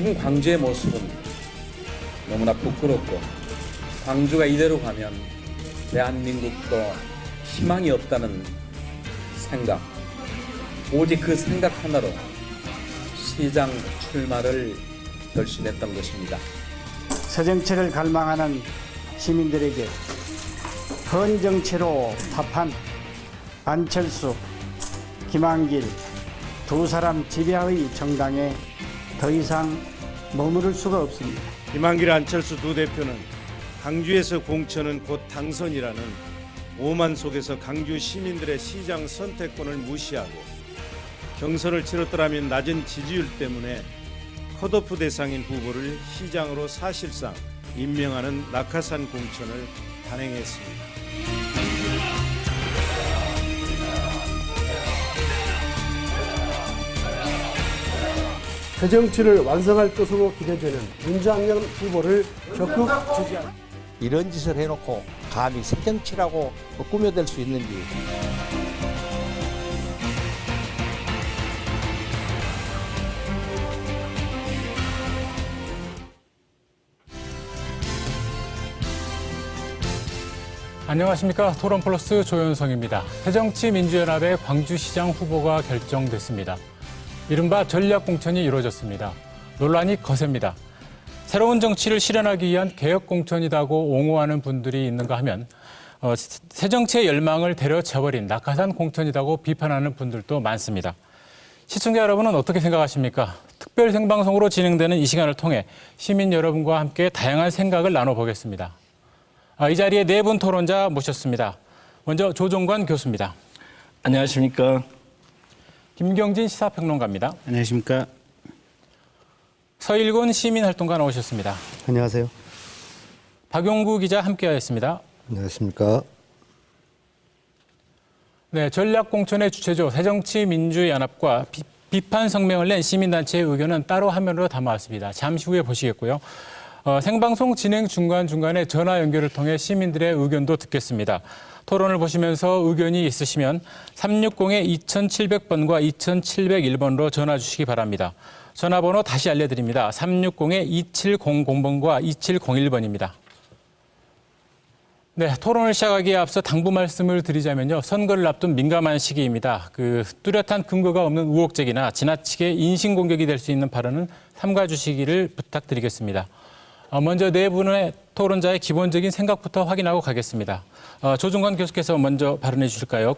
지금 광주의 모습은 너무나 부끄럽고 광주가 이대로 가면 대한민국도 희망이 없다는 생각, 오직 그 생각 하나로 시장 출마를 결심했던 것입니다. 새 정치를 갈망하는 시민들에게 헌 정치로 답한 안철수, 김한길 두 사람 지배의 정당에 더 이상 머무를 수가 없습니다. 김한길, 안철수 두 대표는 광주에서 공천은 곧 당선이라는 오만 속에서 광주 시민들의 시장 선택권을 무시하고 경선을 치렀더라면 낮은 지지율 때문에 컷오프 대상인 후보를 시장으로 사실상 임명하는 낙하산 공천을 단행했습니다. 새 정치를 완성할 것으로 기대되는 문장현 후보를 적극 지지합니다. 이런 짓을 해놓고 감히 새 정치라고 꾸며댈 수 있는지. 안녕하십니까. 토론플러스 조현성입니다. 새정치민주연합의 광주시장 후보가 결정됐습니다. 이른바 전략공천이 이루어졌습니다. 논란이 거셉니다. 새로운 정치를 실현하기 위한 개혁공천이라고 옹호하는 분들이 있는가 하면 새정치의 열망을 데려쳐버린 낙하산 공천이라고 비판하는 분들도 많습니다. 시청자 여러분은 어떻게 생각하십니까? 특별 생방송으로 진행되는 이 시간을 통해 시민 여러분과 함께 다양한 생각을 나눠보겠습니다. 이 자리에 네 분 토론자 모셨습니다. 먼저 조종관 교수입니다. 안녕하십니까. 김경진 시사평론가입니다. 안녕하십니까. 서일곤 시민활동가 나오셨습니다. 안녕하세요. 박용구 기자 함께하였습니다. 안녕하십니까. 네, 전략공천의 주체죠. 새정치민주연합과 비판 성명을 낸 시민단체의 의견은 따로 화면으로 담아왔습니다. 잠시 후에 보시겠고요. 생방송 진행 중간중간에 전화 연결을 통해 시민들의 의견도 듣겠습니다. 토론을 보시면서 의견이 있으시면 360-2700번과 2701번으로 전화 주시기 바랍니다. 전화번호 다시 알려드립니다. 360-2700번과 2701번입니다. 네, 토론을 시작하기에 앞서 당부 말씀을 드리자면요. 선거를 앞둔 민감한 시기입니다. 뚜렷한 근거가 없는 우혹적이나 지나치게 인신공격이 될 수 있는 발언은 삼가 주시기를 부탁드리겠습니다. 먼저 네 분의 토론자의 기본적인 생각부터 확인하고 가겠습니다. 조종관 교수께서 먼저 발언해 주실까요?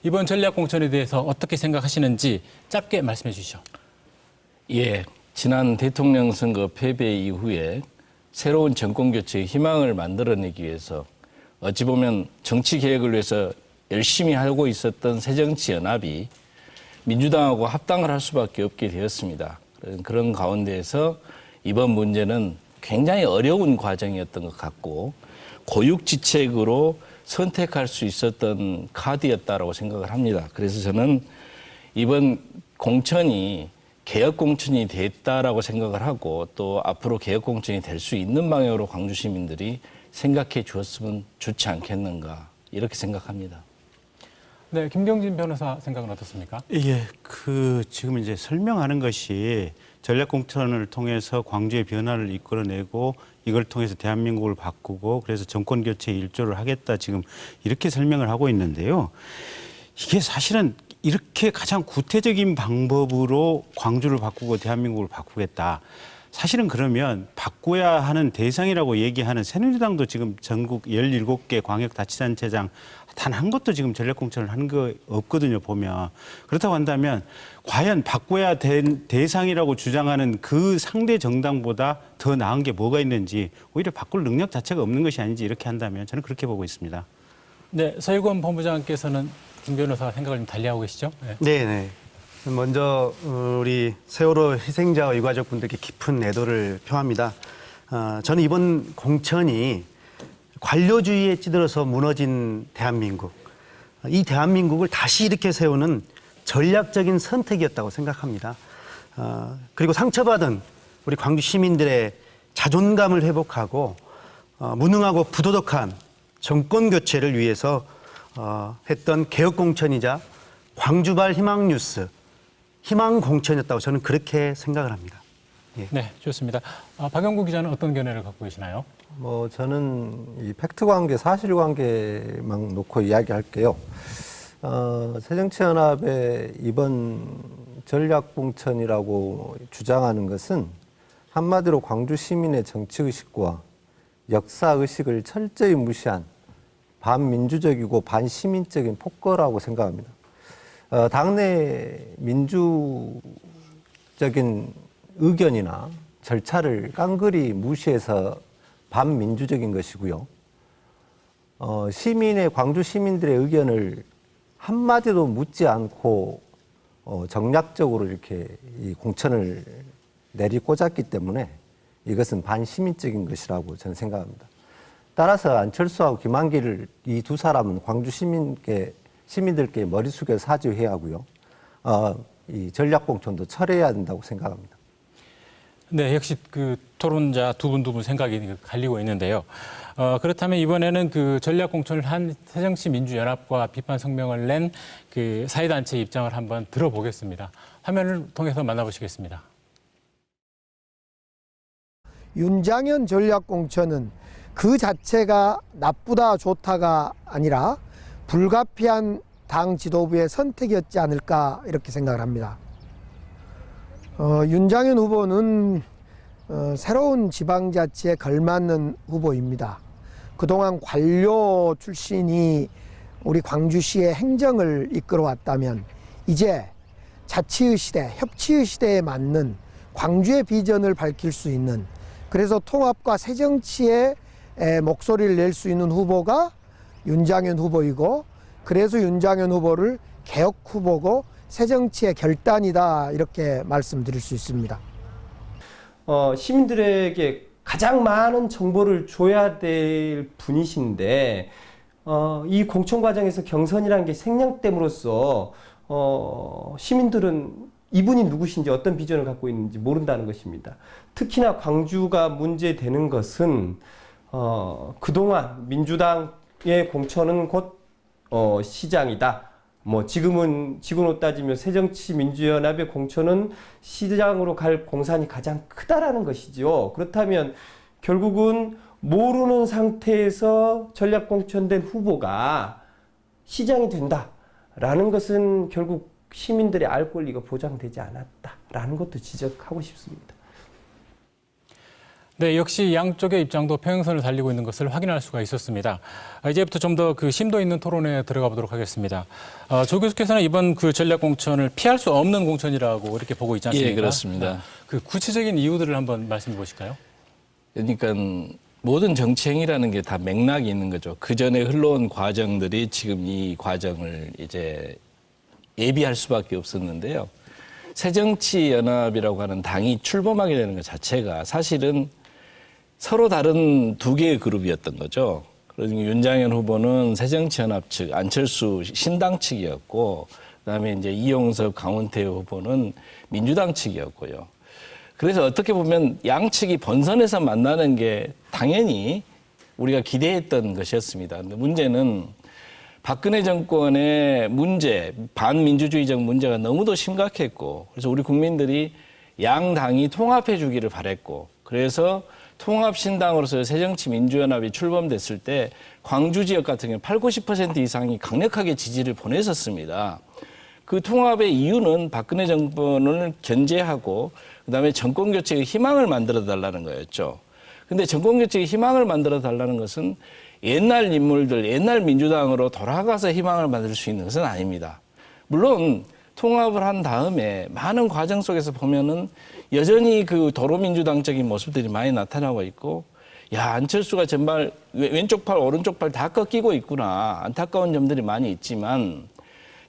이번 전략공천에 대해서 어떻게 생각하시는지 짧게 말씀해 주시죠. 예, 지난 대통령 선거 패배 이후에 새로운 정권 교체의 희망을 만들어내기 위해서 어찌 보면 정치 개혁을 위해서 열심히 하고 있었던 새정치연합이 민주당하고 합당을 할 수밖에 없게 되었습니다. 그런 가운데에서 이번 문제는 굉장히 어려운 과정이었던 것 같고 고육지책으로 선택할 수 있었던 카드였다고 생각을 합니다. 그래서 저는 이번 공천이 개혁공천이 됐다라고 생각을 하고 또 앞으로 개혁공천이 될 수 있는 방향으로 광주 시민들이 생각해 주었으면 좋지 않겠는가 이렇게 생각합니다. 네, 김경진 변호사 생각은 어떻습니까? 예, 지금 이제 설명하는 것이 전략공천을 통해서 광주의 변화를 이끌어내고 이걸 통해서 대한민국을 바꾸고 그래서 정권 교체 일조를 하겠다 지금 이렇게 설명을 하고 있는데요. 이게 사실은 이렇게 가장 구체적인 방법으로 광주를 바꾸고 대한민국을 바꾸겠다. 사실은 그러면 바꿔야 하는 대상이라고 얘기하는 새누리당도 지금 전국 17개 광역자치단체장 단 한 것도 지금 전략공천을 한 거 없거든요, 보면. 그렇다고 한다면 과연 바꿔야 된 대상이라고 주장하는 그 상대 정당보다 더 나은 게 뭐가 있는지 오히려 바꿀 능력 자체가 없는 것이 아닌지 이렇게 한다면 저는 그렇게 보고 있습니다. 네, 서일곤 본부장께서는 김 변호사 생각을 좀 달리하고 계시죠? 네. 먼저 우리 세월호 희생자 유가족분들께 깊은 애도를 표합니다. 저는 이번 공천이 관료주의에 찌들어서 무너진 대한민국, 이 대한민국을 다시 이렇게 세우는 전략적인 선택이었다고 생각합니다. 그리고 상처받은 우리 광주 시민들의 자존감을 회복하고 무능하고 부도덕한 정권 교체를 위해서 했던 개혁공천이자 광주발 희망뉴스, 희망공천이었다고 저는 그렇게 생각을 합니다. 네, 좋습니다. 박영구 기자는 어떤 견해를 갖고 계시나요? 저는 이 팩트 관계, 사실 관계만 놓고 이야기할게요. 새정치연합의 이번 전략공천이라고 주장하는 것은 한마디로 광주 시민의 정치의식과 역사의식을 철저히 무시한 반민주적이고 반시민적인 폭거라고 생각합니다. 당내 민주적인 의견이나 절차를 깡그리 무시해서 반민주적인 것이고요. 광주 시민들의 의견을 한마디도 묻지 않고 정략적으로 이렇게 이 공천을 내리꽂았기 때문에 이것은 반시민적인 것이라고 저는 생각합니다. 따라서 안철수하고 김한길을 이 두 사람은 광주 시민들께 머리 숙여 사죄해야 하고요. 이 전략공천도 철회해야 된다고 생각합니다. 네, 역시 그 토론자 두 분 생각이 갈리고 있는데요. 그렇다면 이번에는 그 전략 공천을 한 새정치민주연합과 비판 성명을 낸 그 사회단체 입장을 한번 들어보겠습니다. 화면을 통해서 만나보시겠습니다. 윤장현 전략공천은 그 자체가 나쁘다 좋다가 아니라 불가피한 당 지도부의 선택이었지 않을까 이렇게 생각을 합니다. 윤장현 후보는 새로운 지방자치에 걸맞는 후보입니다. 그동안 관료 출신이 우리 광주시의 행정을 이끌어왔다면 이제 자치의 시대, 협치의 시대에 맞는 광주의 비전을 밝힐 수 있는, 그래서 통합과 새정치의 목소리를 낼 수 있는 후보가 윤장현 후보이고, 그래서 윤장현 후보를 개혁 후보고 새정치의 결단이다 이렇게 말씀드릴 수 있습니다. 시민들에게 가장 많은 정보를 줘야 될 분이신데 이 공천 과정에서 경선이라는 게 생략됨으로써 시민들은 이분이 누구신지 어떤 비전을 갖고 있는지 모른다는 것입니다. 특히나 광주가 문제되는 것은 그동안 민주당의 공천은 곧 시장이다. 지금으로 따지면 새정치민주연합의 공천은 시장으로 갈 공산이 가장 크다라는 것이죠. 그렇다면 결국은 모르는 상태에서 전략공천된 후보가 시장이 된다라는 것은 결국 시민들의 알 권리가 보장되지 않았다라는 것도 지적하고 싶습니다. 네, 역시 양쪽의 입장도 평행선을 달리고 있는 것을 확인할 수가 있었습니다. 이제부터 좀 더 그 심도 있는 토론에 들어가 보도록 하겠습니다. 조 교수께서는 이번 그 전략 공천을 피할 수 없는 공천이라고 이렇게 보고 있지 않습니까? 예, 그렇습니다. 그 구체적인 이유들을 한번 말씀해 보실까요? 그러니까 모든 정치행위라는 게 다 맥락이 있는 거죠. 그 전에 흘러온 과정들이 지금 이 과정을 이제 예비할 수밖에 없었는데요. 새정치연합이라고 하는 당이 출범하게 되는 것 자체가 사실은 서로 다른 두 개의 그룹이었던 거죠. 그러니까 윤장현 후보는 새정치연합 측, 안철수 신당 측이었고, 그다음에 이제 이용섭, 강원태 후보는 민주당 측이었고요. 그래서 어떻게 보면 양측이 본선에서 만나는 게 당연히 우리가 기대했던 것이었습니다. 근데 문제는 박근혜 정권의 문제, 반민주주의적 문제가 너무도 심각했고, 그래서 우리 국민들이 양 당이 통합해 주기를 바랬고, 그래서 통합신당으로서 새정치민주연합이 출범됐을 때 광주 지역 같은 경우 80-90% 이상이 강력하게 지지를 보냈었습니다. 그 통합의 이유는 박근혜 정권을 견제하고 그다음에 정권교체의 희망을 만들어달라는 거였죠. 근데 정권교체의 희망을 만들어달라는 것은 옛날 인물들, 옛날 민주당으로 돌아가서 희망을 만들 수 있는 것은 아닙니다. 물론 통합을 한 다음에 많은 과정 속에서 보면은 여전히 그 도로민주당적인 모습들이 많이 나타나고 있고, 야, 안철수가 정말 왼쪽 팔, 오른쪽 팔 다 꺾이고 있구나. 안타까운 점들이 많이 있지만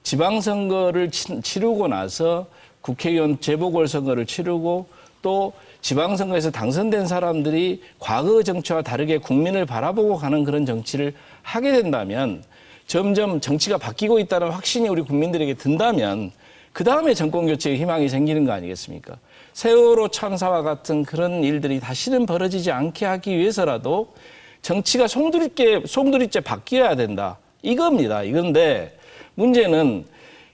지방선거를 치르고 나서 국회의원 재보궐선거를 치르고 또 지방선거에서 당선된 사람들이 과거 정치와 다르게 국민을 바라보고 가는 그런 정치를 하게 된다면, 점점 정치가 바뀌고 있다는 확신이 우리 국민들에게 든다면 그 다음에 정권교체의 희망이 생기는 거 아니겠습니까? 세월호 참사와 같은 그런 일들이 다시는 벌어지지 않게 하기 위해서라도 정치가 송두리째 바뀌어야 된다. 이겁니다. 이건데 문제는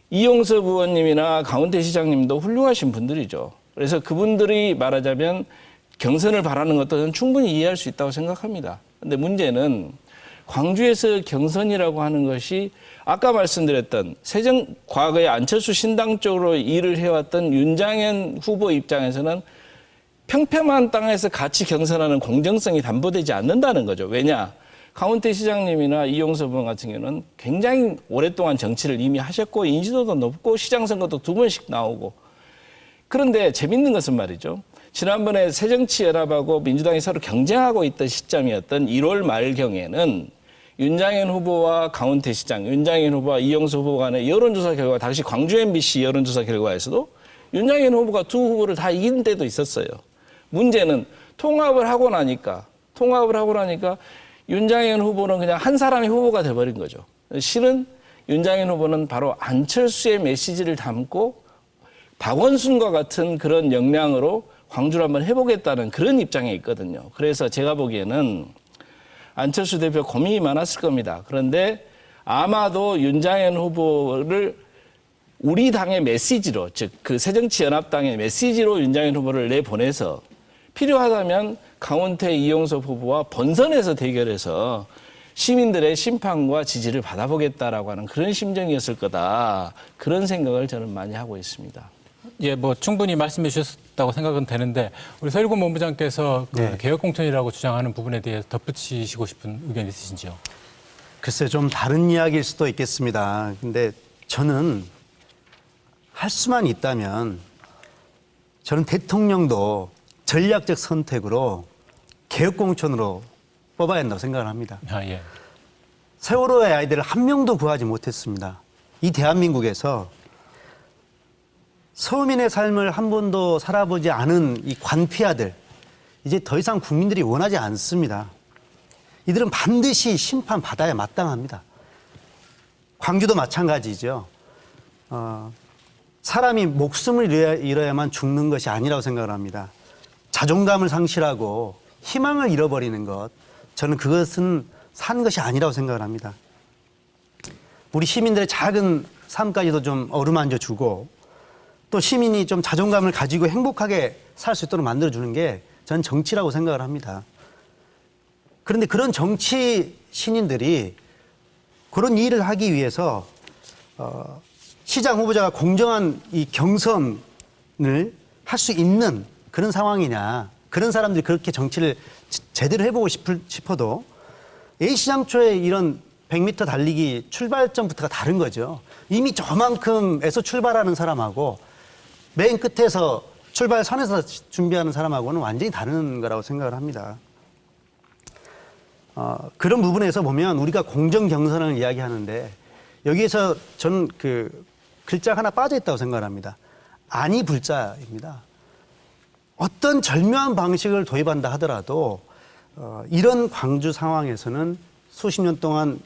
이용섭 의원님이나 강원태 시장님도 훌륭하신 분들이죠. 그래서 그분들이 말하자면 경선을 바라는 것도 저는 충분히 이해할 수 있다고 생각합니다. 근데 문제는 광주에서 경선이라고 하는 것이 아까 말씀드렸던 과거에 안철수 신당 쪽으로 일을 해왔던 윤장현 후보 입장에서는 평평한 땅에서 같이 경선하는 공정성이 담보되지 않는다는 거죠. 왜냐? 강원태 시장님이나 이용섭 의원 같은 경우는 굉장히 오랫동안 정치를 이미 하셨고 인지도도 높고 시장 선거도 2번씩 나오고. 그런데 재밌는 것은 말이죠. 지난번에 새정치연합하고 민주당이 서로 경쟁하고 있던 시점이었던 1월 말경에는 윤장현 후보와 강원태 시장, 윤장현 후보와 이용섭 후보 간의 여론조사 결과, 당시 광주 MBC 여론조사 결과에서도 윤장현 후보가 두 후보를 다 이긴 때도 있었어요. 문제는 통합을 하고 나니까 윤장현 후보는 그냥 한 사람의 후보가 돼버린 거죠. 실은 윤장현 후보는 바로 안철수의 메시지를 담고 박원순과 같은 그런 역량으로 광주를 한번 해보겠다는 그런 입장에 있거든요. 그래서 제가 보기에는 안철수 대표 고민이 많았을 겁니다. 그런데 아마도 윤장현 후보를 우리 당의 메시지로, 즉 그 새정치연합당의 메시지로 윤장현 후보를 내보내서 필요하다면 강원태, 이용섭 후보와 본선에서 대결해서 시민들의 심판과 지지를 받아보겠다라고 하는 그런 심정이었을 거다. 그런 생각을 저는 많이 하고 있습니다. 예, 뭐 충분히 말씀해 주셨다고 생각은 되는데 우리 서일권 본부장께서 그 개혁공천이라고 주장하는 부분에 대해 덧붙이시고 싶은 의견 있으신지요? 글쎄 좀 다른 이야기일 수도 있겠습니다. 근데 저는 할 수만 있다면 저는 대통령도 전략적 선택으로 개혁공천으로 뽑아야 한다고 생각을 합니다. 예. 세월호의 아이들을 한 명도 구하지 못했습니다. 이 대한민국에서 서민의 삶을 한 번도 살아보지 않은 이 관피아들, 이제 더 이상 국민들이 원하지 않습니다. 이들은 반드시 심판받아야 마땅합니다. 광주도 마찬가지죠. 사람이 목숨을 잃어야만 죽는 것이 아니라고 생각을 합니다. 자존감을 상실하고 희망을 잃어버리는 것, 저는 그것은 사는 것이 아니라고 생각을 합니다. 우리 시민들의 작은 삶까지도 좀 어루만져 주고 또 시민이 좀 자존감을 가지고 행복하게 살 수 있도록 만들어주는 게 저는 정치라고 생각을 합니다. 그런데 그런 정치 신인들이 그런 일을 하기 위해서 시장 후보자가 공정한 이 경선을 할 수 있는 그런 상황이냐, 그런 사람들이 그렇게 정치를 제대로 해보고 싶어도 A시장초에 이런 100m 달리기 출발점부터가 다른 거죠. 이미 저만큼에서 출발하는 사람하고 맨 끝에서 출발선에서 준비하는 사람하고는 완전히 다른 거라고 생각을 합니다. 그런 부분에서 보면 우리가 공정 경선을 이야기하는데 여기에서 저는 그 글자 하나 빠져 있다고 생각을 합니다. 아니 불자입니다. 어떤 절묘한 방식을 도입한다 하더라도 이런 광주 상황에서는 수십 년 동안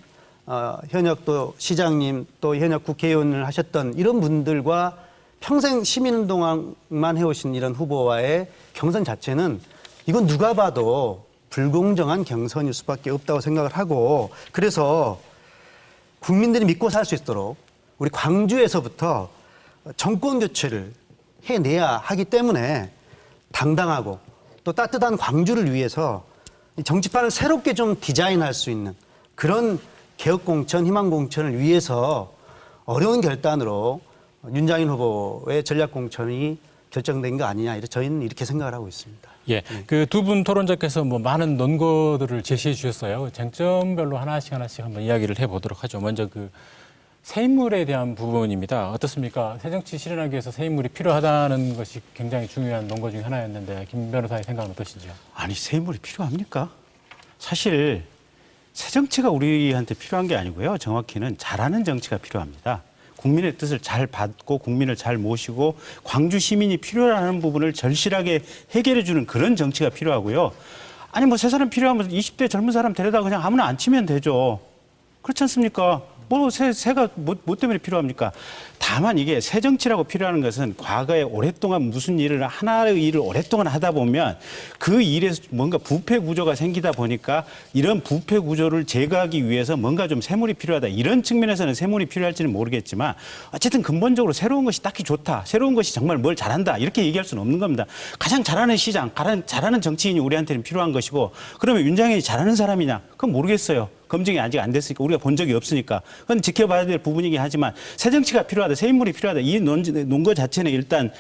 현역 또 시장님 또 현역 국회의원을 하셨던 이런 분들과 평생 시민운동만 해오신 이런 후보와의 경선 자체는 이건 누가 봐도 불공정한 경선일 수밖에 없다고 생각을 하고, 그래서 국민들이 믿고 살 수 있도록 우리 광주에서부터 정권 교체를 해내야 하기 때문에 당당하고 또 따뜻한 광주를 위해서 정치판을 새롭게 좀 디자인할 수 있는 그런 개혁공천, 희망공천을 위해서 어려운 결단으로 윤장현 후보의 전략공천이 결정된 거 아니냐, 저희는 이렇게 생각을 하고 있습니다. 예, 그 두 분 토론자께서 뭐 많은 논거들을 제시해 주셨어요. 쟁점별로 하나씩 한번 이야기를 해보도록 하죠. 먼저 그 세인물에 대한 부분입니다. 어떻습니까? 새정치 실현하기 위해서 세인물이 필요하다는 것이 굉장히 중요한 논거 중에 하나였는데 김 변호사의 생각은 어떠신지요? 아니, 세인물이 필요합니까? 사실 새정치가 우리한테 필요한 게 아니고요. 정확히는 잘하는 정치가 필요합니다. 국민의 뜻을 잘 받고 국민을 잘 모시고 광주 시민이 필요하는 부분을 절실하게 해결해 주는 그런 정치가 필요하고요. 아니 뭐 새 사람 필요하면 20대 젊은 사람 데려다 그냥 아무나 앉히면 되죠. 그렇지 않습니까? 뭐 새가 뭐 때문에 필요합니까? 다만 이게 새 정치라고 필요한 것은 과거에 오랫동안 무슨 일을 하나의 일을 오랫동안 하다 보면 그 일에서 뭔가 부패 구조가 생기다 보니까 이런 부패 구조를 제거하기 위해서 뭔가 좀 새물이 필요하다. 이런 측면에서는 새물이 필요할지는 모르겠지만 어쨌든 근본적으로 새로운 것이 딱히 좋다. 새로운 것이 정말 뭘 잘한다. 이렇게 얘기할 수는 없는 겁니다. 가장 잘하는 시장, 잘하는 정치인이 우리한테는 필요한 것이고 그러면 윤장현이 잘하는 사람이냐? 그건 모르겠어요. 검증이 아직 안 됐으니까 우리가 본 적이 없으니까 그건 지켜봐야 될 부분이긴 하지만 새 정치가 필요하다, 새 인물이 필요하다 이 논거 자체는 일단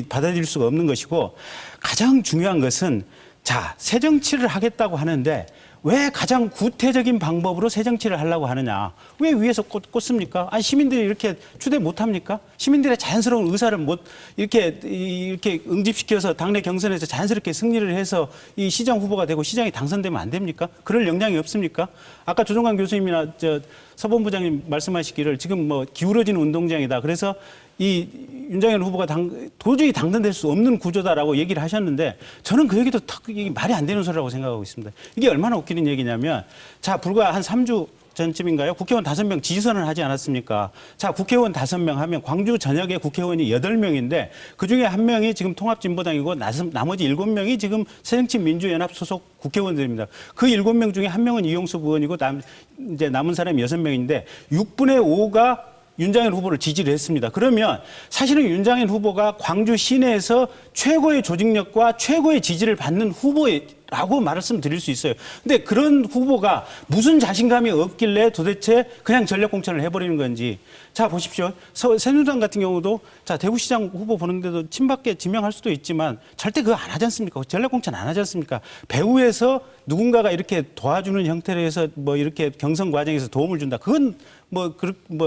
받아들일 수가 없는 것이고 가장 중요한 것은 자, 새 정치를 하겠다고 하는데 왜 가장 구태적인 방법으로 새 정치를 하려고 하느냐? 왜 위에서 꽂습니까? 아니 시민들이 이렇게 추대 못 합니까? 시민들의 자연스러운 의사를 못 이렇게 응집시켜서 당내 경선에서 자연스럽게 승리를 해서 이 시장 후보가 되고 시장이 당선되면 안 됩니까? 그럴 역량이 없습니까? 아까 조정관 교수님이나 서 본부장님 말씀하시기를 지금 뭐 기울어지는 운동장이다. 그래서 이 윤장현 후보가 도저히 당선될 수 없는 구조다라고 얘기를 하셨는데 저는 그 얘기도 이게 말이 안 되는 소리라고 생각하고 있습니다. 이게 얼마나 웃기는 얘기냐면 자, 불과 한 3주 전쯤인가요? 국회의원 5명 지지선을 하지 않았습니까? 자, 국회의원 5명 하면 광주 전역에 국회의원이 8명인데 그중에 1명이 지금 통합진보당이고 나머지 7명이 지금 새정치민주연합 소속 국회의원들입니다. 그 7명 중에 1명은 이용섭 의원이고 이제 남은 사람이 6명인데 6분의 5가 윤장현 후보를 지지를 했습니다. 그러면 사실은 윤장현 후보가 광주 시내에서 최고의 조직력과 최고의 지지를 받는 후보라고 말씀드릴 수 있어요. 근데 그런 후보가 무슨 자신감이 없길래 도대체 그냥 전략공천을 해버리는 건지. 자, 보십시오. 새누리당 같은 경우도 자, 대구시장 후보 보는데도 친박계 지명할 수도 있지만 절대 그거 안 하지 않습니까? 전략공천 안 하지 않습니까? 배후에서 누군가가 이렇게 도와주는 형태로 해서 뭐 이렇게 경선 과정에서 도움을 준다. 그건 뭐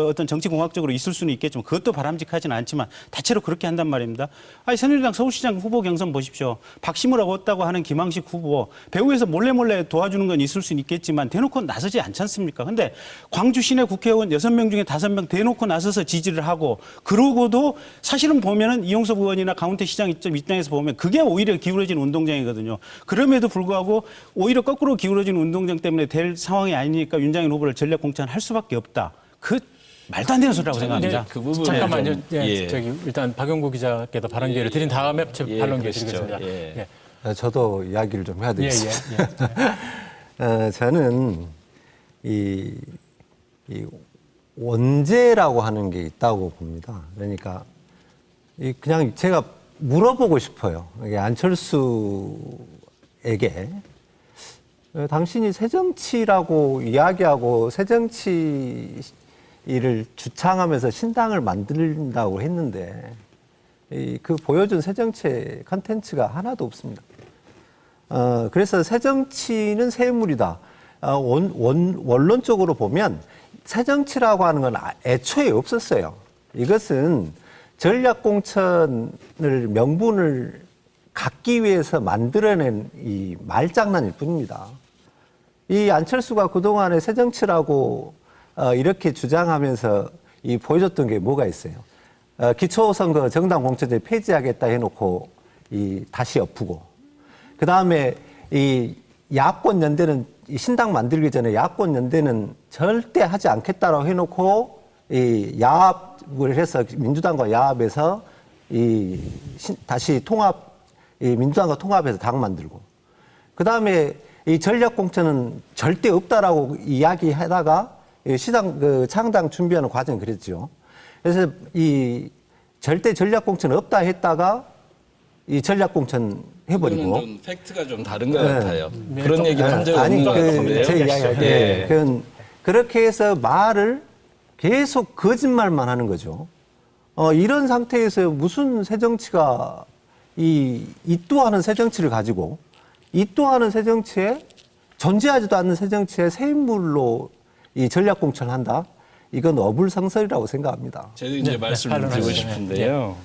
어떤 정치공학적으로 있을 수는 있겠지만 그것도 바람직하지는 않지만 대체로 그렇게 한단 말입니다. 아니, 새누리당 서울시장 후보 경선 보십시오. 박심을 얻었다고 하는 김항식 후보 배후에서 몰래 도와주는 건 있을 수는 있겠지만 대놓고 나서지 않지 않습니까? 근데 광주 시내 국회의원 6명 중에 5명 대놓고 나서서 지지를 하고 그러고도 사실은 보면은 이용섭 의원이나 강훈태 시장 입장에서 보면 그게 오히려 기울어진 운동장이거든요. 그럼에도 불구하고 오히려 거꾸로 기울어진 운동장 때문에 될 상황이 아니니까 윤장현 후보를 전략 공천할 수밖에 없다. 그 말도 안 되는 소리라고 생각합니다. 그 부분에 잠깐만요. 좀, 예. 저기 일단 박용구 기자께도 발언 기회를 드린 다음에 제 반론 기회 드리겠습니다. 예. 저도 이야기를 좀 해야 되겠습니다. 저는 이 원죄라고 하는 게 있다고 봅니다. 그러니까 그냥 제가 물어보고 싶어요. 이게 안철수에게 당신이 새정치라고 이야기하고 새정치를 주창하면서 신당을 만든다고 했는데 그 보여준 새정치의 컨텐츠가 하나도 없습니다. 그래서 새정치는 새물이다. 원론적으로 보면 새정치라고 하는 건 애초에 없었어요. 이것은 전략공천을 명분을 갖기 위해서 만들어낸 이 말장난일 뿐입니다. 이 안철수가 그동안에 새정치라고 이렇게 주장하면서 보여줬던 게 뭐가 있어요? 기초선거 정당 공천제 폐지하겠다 해놓고 다시 엎고, 그 다음에 이 야권 연대는 신당 만들기 전에 야권 연대는 절대 하지 않겠다라고 해놓고 야합을 해서 민주당과 야합해서 다시 민주당과 통합해서 당 만들고, 그 다음에 이 전략 공천은 절대 없다라고 이야기하다가 시당 창당 준비하는 과정이 그랬죠. 그래서 이 절대 전략 공천 없다 했다가 이 전략 공천 해버리고. 좀 팩트가 좀 다른 것 같아요. 그런 얘기를 한 적이 없는 것 같은데요. 제 이야기할 그렇게 해서 말을 계속 거짓말만 하는 거죠. 이런 상태에서 무슨 새정치가 이또하는 새정치를 가지고 이또하는 새정치에 존재하지도 않는 새정치에 새 인물로 이 전략 공천을 한다. 이건 어불성설이라고 생각합니다. 저도 이제 말씀을 드리고 싶은데요.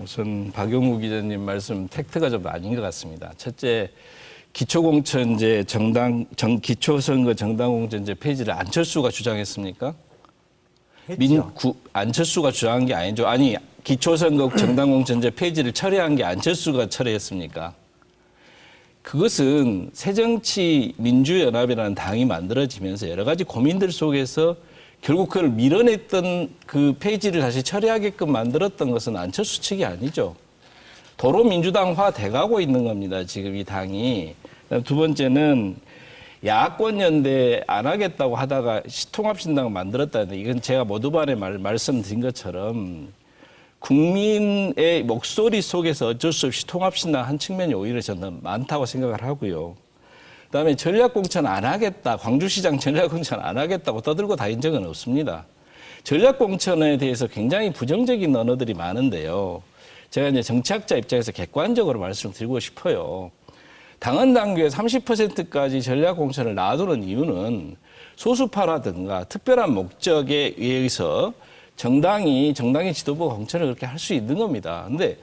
우선 박용구 기자님 말씀 팩트가 좀 아닌 것 같습니다. 첫째, 기초공천제 기초선거 정당공천제 폐지를 안철수가 주장했습니까? 안철수가 주장한 게 아니죠. 아니, 기초선거 정당공천제 폐지를 철회한 게 안철수가 철회했습니까? 그것은 새정치민주연합이라는 당이 만들어지면서 여러 가지 고민들 속에서 결국 그걸 밀어냈던 그 폐지를 다시 처리하게끔 만들었던 것은 안철수 측이 아니죠. 도로 민주당화 돼가고 있는 겁니다. 지금 이 당이. 두 번째는 야권 연대 안 하겠다고 하다가 통합신당을 만들었다는데 이건 제가 모두반에 말씀드린 것처럼 국민의 목소리 속에서 어쩔 수 없이 통합신당 한 측면이 오히려 저는 많다고 생각을 하고요. 그다음에 전략공천 안 하겠다, 광주시장 전략공천 안 하겠다고 떠들고 다닌 적은 없습니다. 전략공천에 대해서 굉장히 부정적인 언어들이 많은데요. 제가 이제 정치학자 입장에서 객관적으로 말씀을 드리고 싶어요. 당헌 당규에 30%까지 전략공천을 놔두는 이유는 소수파라든가 특별한 목적에 의해서 정당이 지도부가 공천을 그렇게 할 수 있는 겁니다. 근데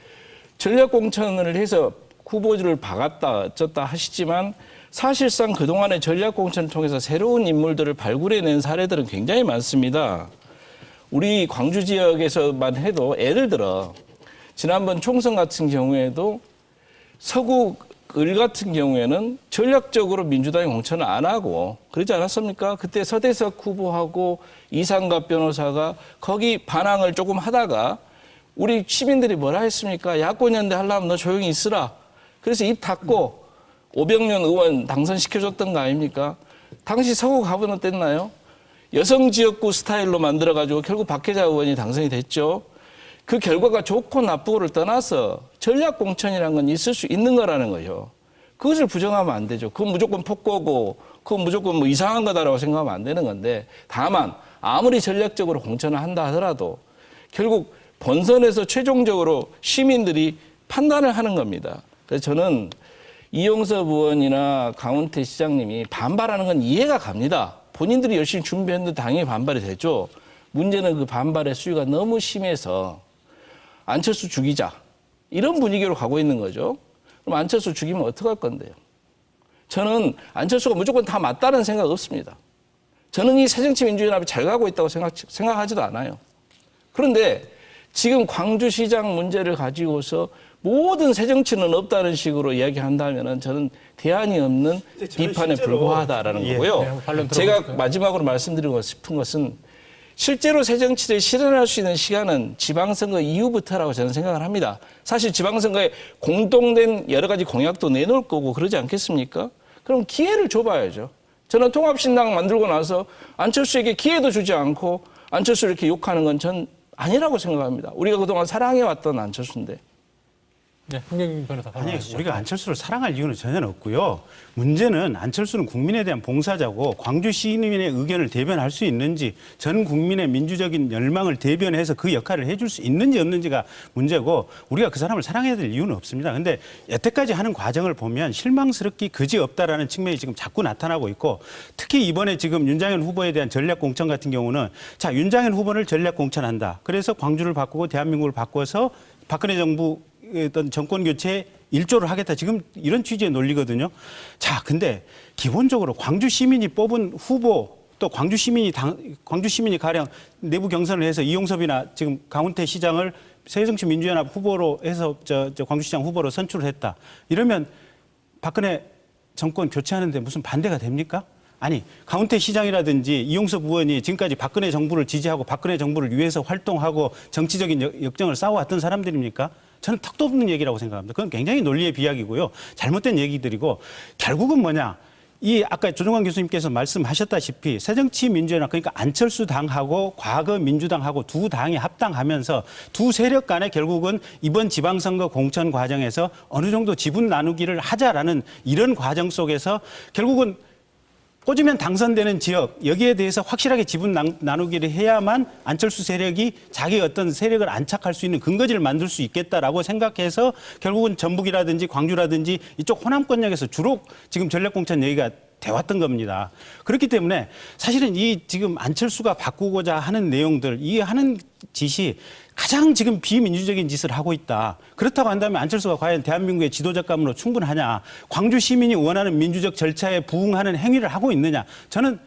전략공천을 해서 후보들을 박았다 어쩌다 하시지만 사실상 그동안의 전략공천을 통해서 새로운 인물들을 발굴해낸 사례들은 굉장히 많습니다. 우리 광주 지역에서만 해도 예를 들어 지난번 총선 같은 경우에도 서구 을 같은 경우에는 전략적으로 민주당이 공천을 안 하고 그러지 않았습니까? 그때 서대석 후보하고 이상갑 변호사가 거기 반항을 조금 하다가 우리 시민들이 뭐라 했습니까? 야권연대 하려면 너 조용히 있으라. 그래서 입 닫고 오병련 의원 당선시켜줬던 거 아닙니까? 당시 서구 가면 어땠나요? 여성 지역구 스타일로 만들어가지고 결국 박혜자 의원이 당선이 됐죠. 그 결과가 좋고 나쁘고를 떠나서 전략 공천이라는 건 있을 수 있는 거라는 거죠. 그것을 부정하면 안 되죠. 그건 무조건 폭거고 그건 무조건 뭐 이상한 거다라고 생각하면 안 되는 건데 다만 아무리 전략적으로 공천을 한다 하더라도 결국 본선에서 최종적으로 시민들이 판단을 하는 겁니다. 그래서 저는 이용섭 의원이나 강훈태 시장님이 반발하는 건 이해가 갑니다. 본인들이 열심히 준비했는데 당연히 반발이 되죠. 문제는 그 반발의 수위가 너무 심해서 안철수 죽이자 이런 분위기로 가고 있는 거죠. 그럼 안철수 죽이면 어떡할 건데요? 저는 안철수가 무조건 다 맞다는 생각 없습니다. 저는 이 새정치민주연합이 잘 가고 있다고 생각하지도 않아요. 그런데 지금 광주시장 문제를 가지고서 모든 새정치는 없다는 식으로 이야기한다면 저는 대안이 없는 비판에 불과하다라는 거고요. 제가 마지막으로 말씀드리고 싶은 것은 실제로 새정치를 실현할 수 있는 시간은 지방선거 이후부터라고 저는 생각을 합니다. 사실 지방선거에 공동된 여러 가지 공약도 내놓을 거고 그러지 않겠습니까? 그럼 기회를 줘봐야죠. 저는 통합신당 만들고 나서 안철수에게 기회도 주지 않고 안철수를 이렇게 욕하는 건 전 아니라고 생각합니다. 우리가 그동안 사랑해왔던 안철수인데. 네, 홍경민 변호사. 아니, 우리가 안철수를 사랑할 이유는 전혀 없고요. 문제는 안철수는 국민에 대한 봉사자고 광주 시민의 의견을 대변할 수 있는지 전 국민의 민주적인 열망을 대변해서 그 역할을 해줄 수 있는지 없는지가 문제고 우리가 그 사람을 사랑해야 될 이유는 없습니다. 그런데 여태까지 하는 과정을 보면 실망스럽기 그지없다라는 측면이 지금 자꾸 나타나고 있고 특히 이번에 지금 윤장현 후보에 대한 전략 공천 같은 경우는 자, 윤장현 후보를 전략 공천한다. 그래서 광주를 바꾸고 대한민국을 바꿔서 박근혜 정부 어떤 정권 교체에 일조를 하겠다. 지금 이런 취지의 논리거든요. 자, 근데 기본적으로 광주 시민이 뽑은 후보 또 광주 시민이 가령 내부 경선을 해서 이용섭이나 지금 강훈태 시장을 새정치민주연합 후보로 해서 광주시장 후보로 선출을 했다. 이러면 박근혜 정권 교체하는데 무슨 반대가 됩니까? 아니, 강훈태 시장이라든지 이용섭 의원이 지금까지 박근혜 정부를 지지하고 박근혜 정부를 위해서 활동하고 정치적인 역정을 쌓아왔던 사람들입니까? 저는 턱도 없는 얘기라고 생각합니다. 그건 굉장히 논리의 비약이고요. 잘못된 얘기들이고 결국은 뭐냐. 이 아까 조정관 교수님께서 말씀하셨다시피 새정치민주연합 그러니까 안철수 당하고 과거 민주당하고 두 당이 합당하면서 두 세력 간에 결국은 이번 지방선거 공천 과정에서 어느 정도 지분 나누기를 하자라는 이런 과정 속에서 결국은 꽂으면 당선되는 지역 여기에 대해서 확실하게 지분 나누기를 해야만 안철수 세력이 자기 어떤 세력을 안착할 수 있는 근거지를 만들 수 있겠다라고 생각해서 결국은 전북이라든지 광주라든지 이쪽 호남권역에서 주로 지금 전략공천 얘기가 돼왔던 겁니다. 그렇기 때문에 사실은 이 지금 안철수가 바꾸고자 하는 내용들 이 하는 짓이 가장 지금 비민주적인 짓을 하고 있다. 그렇다고 한다면 안철수가 과연 대한민국의 지도적 감으로 충분하냐. 광주 시민이 원하는 민주적 절차에 부응하는 행위를 하고 있느냐. 저는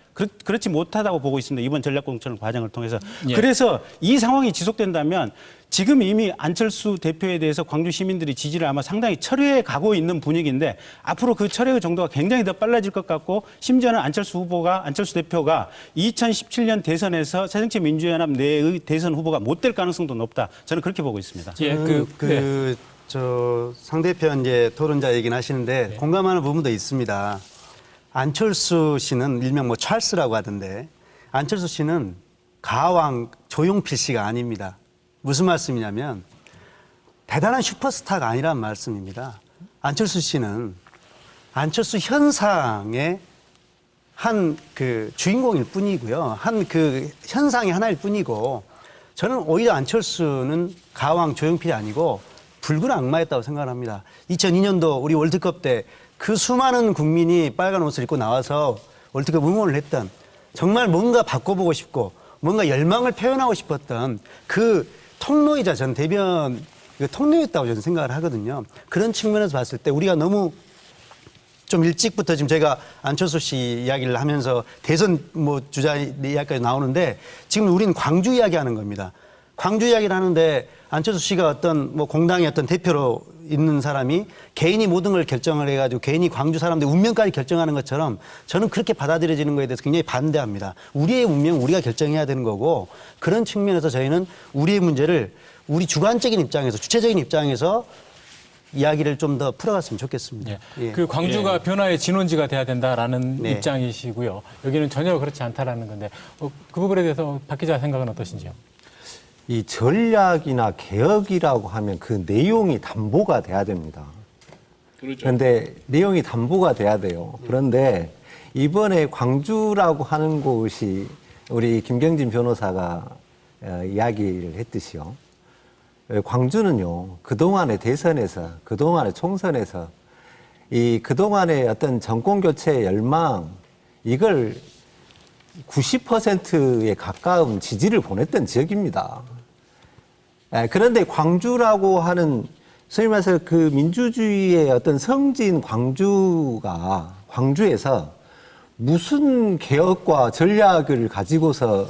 그렇지 못하다고 보고 있습니다. 이번 전략공천 과정을 통해서. 예. 그래서 이 상황이 지속된다면 지금 이미 안철수 대표에 대해서 광주 시민들이 지지를 아마 상당히 철회해 가고 있는 분위기인데 앞으로 그 철회의 정도가 굉장히 더 빨라질 것 같고 심지어는 안철수 대표가 2017년 대선에서 새정치민주연합 내의 대선 후보가 못 될 가능성도 높다. 저는 그렇게 보고 있습니다. 예, 상대편 이제 토론자 얘기는 하시는데 공감하는 부분도 있습니다. 안철수 씨는 일명 뭐 찰스라고 하던데 안철수 씨는 가왕 조용필 씨가 아닙니다. 무슨 말씀이냐면 대단한 슈퍼스타가 아니란 말씀입니다. 안철수 씨는 안철수 현상의 한 그 주인공일 뿐이고요. 한 그 현상의 하나일 뿐이고 저는 오히려 안철수는 가왕 조용필이 아니고 붉은 악마였다고 생각합니다. 2002년도 우리 월드컵 때 그 수많은 국민이 빨간 옷을 입고 나와서 월드컵 응원을 했던 정말 뭔가 바꿔보고 싶고 뭔가 열망을 표현하고 싶었던 그 통로이자 전 대변 통로였다고 저는 생각을 하거든요. 그런 측면에서 봤을 때 우리가 너무 좀 일찍부터 지금 제가 안철수 씨 이야기를 하면서 대선 뭐 주자 이야기까지 나오는데 지금 우리는 광주 이야기하는 겁니다. 광주 이야기를 하는데 안철수 씨가 어떤 뭐 공당의 어떤 대표로 있는 사람이 개인이 모든 걸 결정을 해가지고 개인이 광주 사람들 운명까지 결정하는 것처럼 저는 그렇게 받아들여지는 거에 대해서 굉장히 반대합니다. 우리의 운명 우리가 결정해야 되는 거고 그런 측면에서 저희는 우리의 문제를 우리 주관적인 입장에서 주체적인 입장에서 이야기를 좀 더 풀어갔으면 좋겠습니다. 예. 그 광주가 변화의 진원지가 돼야 된다라는 입장이시고요. 여기는 전혀 그렇지 않다라는 건데 그 부분에 대해서 박 기자 생각은 어떠신지요? 이 전략이나 개혁이라고 하면 그 내용이 담보가 돼야 됩니다. 그렇죠. 그런데 내용이 담보가 돼야 돼요. 그런데 이번에 광주라고 하는 곳이 우리 김경진 변호사가 이야기를 했듯이요. 광주는요, 그동안의 대선에서, 그동안의 총선에서 그동안의 어떤 정권교체의 열망, 이걸 90%에 가까운 지지를 보냈던 지역입니다. 그런데 광주라고 하는 소위 말해서 그 민주주의의 어떤 성지인 광주에서 무슨 개혁과 전략을 가지고서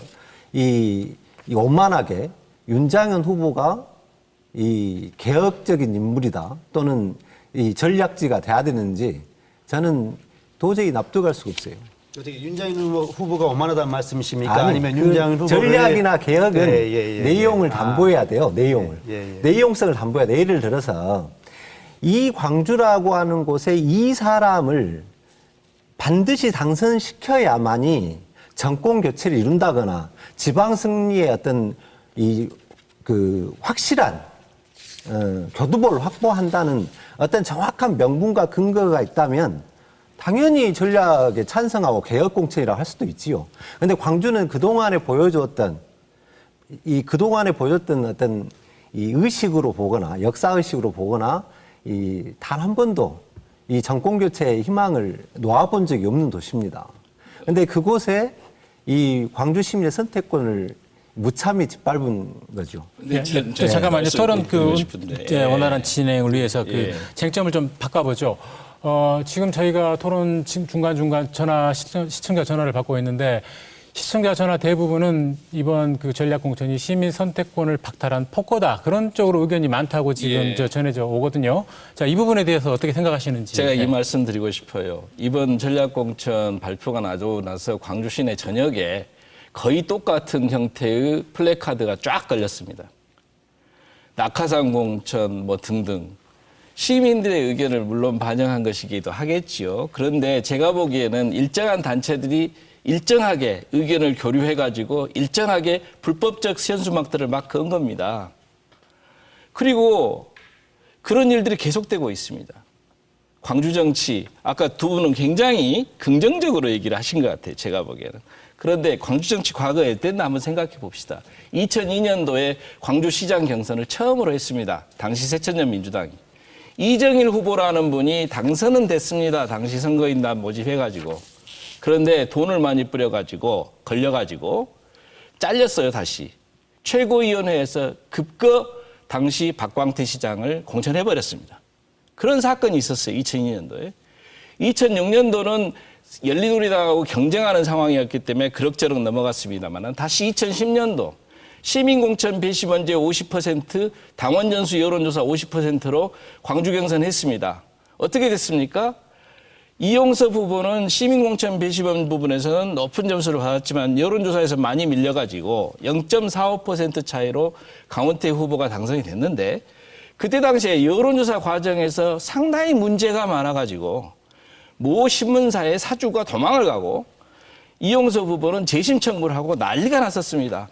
이 오만하게 윤장현 후보가 이 개혁적인 인물이다 또는 이 전략지가 돼야 되는지 저는 도저히 납득할 수가 없어요. 어떻게 윤장현 후보가 오만하다는 말씀이십니까? 아니면 윤장현 후보가 전략이나 개혁은 내용을 담보해야 돼요. 내용을. 내용성을 담보해야 돼요. 예를 들어서 이 광주라고 하는 곳에 이 사람을 반드시 당선시켜야만이 정권 교체를 이룬다거나 지방 승리의 어떤 그 확실한 교두보를 확보한다는 어떤 정확한 명분과 근거가 있다면 당연히 전략에 찬성하고 개혁 공천이라고 할 수도 있지요. 그런데 광주는 그동안에 보여줬던 어떤 이 의식으로 보거나 역사 의식으로 보거나 단 한 번도 이 정권 교체의 희망을 놓아본 적이 없는 도시입니다. 그런데 그곳에 이 광주 시민의 선택권을 무참히 짓밟은 거죠. 잠깐만요. 토론 원활한 진행을 위해서 쟁점을 좀 바꿔보죠. 지금 저희가 토론 중간중간 시청자 전화를 받고 있는데 시청자 전화 대부분은 이번 그 전략공천이 시민 선택권을 박탈한 폭거다. 그런 쪽으로 의견이 많다고 지금 전해져 오거든요. 자, 이 부분에 대해서 어떻게 생각하시는지. 제가 이 말씀 드리고 싶어요. 이번 전략공천 발표가 나고 나서 광주 시내 전역에 거의 똑같은 형태의 플래카드가 쫙 걸렸습니다. 낙하산 공천 뭐 등등. 시민들의 의견을 물론 반영한 것이기도 하겠지요. 그런데 제가 보기에는 일정한 단체들이 일정하게 의견을 교류해가지고 일정하게 불법적 현수막들을 막 그은 겁니다. 그리고 그런 일들이 계속되고 있습니다. 광주 정치, 아까 두 분은 굉장히 긍정적으로 얘기를 하신 것 같아요. 제가 보기에는. 그런데 광주 정치 과거에 어땠나 한번 생각해 봅시다. 2002년도에 광주시장 경선을 처음으로 했습니다. 당시 새천년 민주당이. 이정일 후보라는 분이 당선은 됐습니다. 당시 선거인단 모집해가지고. 그런데 돈을 많이 뿌려가지고 걸려가지고 잘렸어요. 다시. 최고위원회에서 급거 당시 박광태 시장을 공천해버렸습니다. 그런 사건이 있었어요. 2002년도에. 2006년도는 열린우리당하고 경쟁하는 상황이었기 때문에 그럭저럭 넘어갔습니다만 다시 2010년도 시민공천 배시번제 50%, 당원 전수 여론조사 50%로 광주 경선했습니다. 어떻게 됐습니까? 이용섭 후보는 시민공천 배시번 부분에서는 높은 점수를 받았지만 여론조사에서 많이 밀려가지고 0.45% 차이로 강원태 후보가 당선이 됐는데 그때 당시에 여론조사 과정에서 상당히 문제가 많아가지고 모 신문사의 사주가 도망을 가고 이용섭 후보는 재심 청구를 하고 난리가 났었습니다.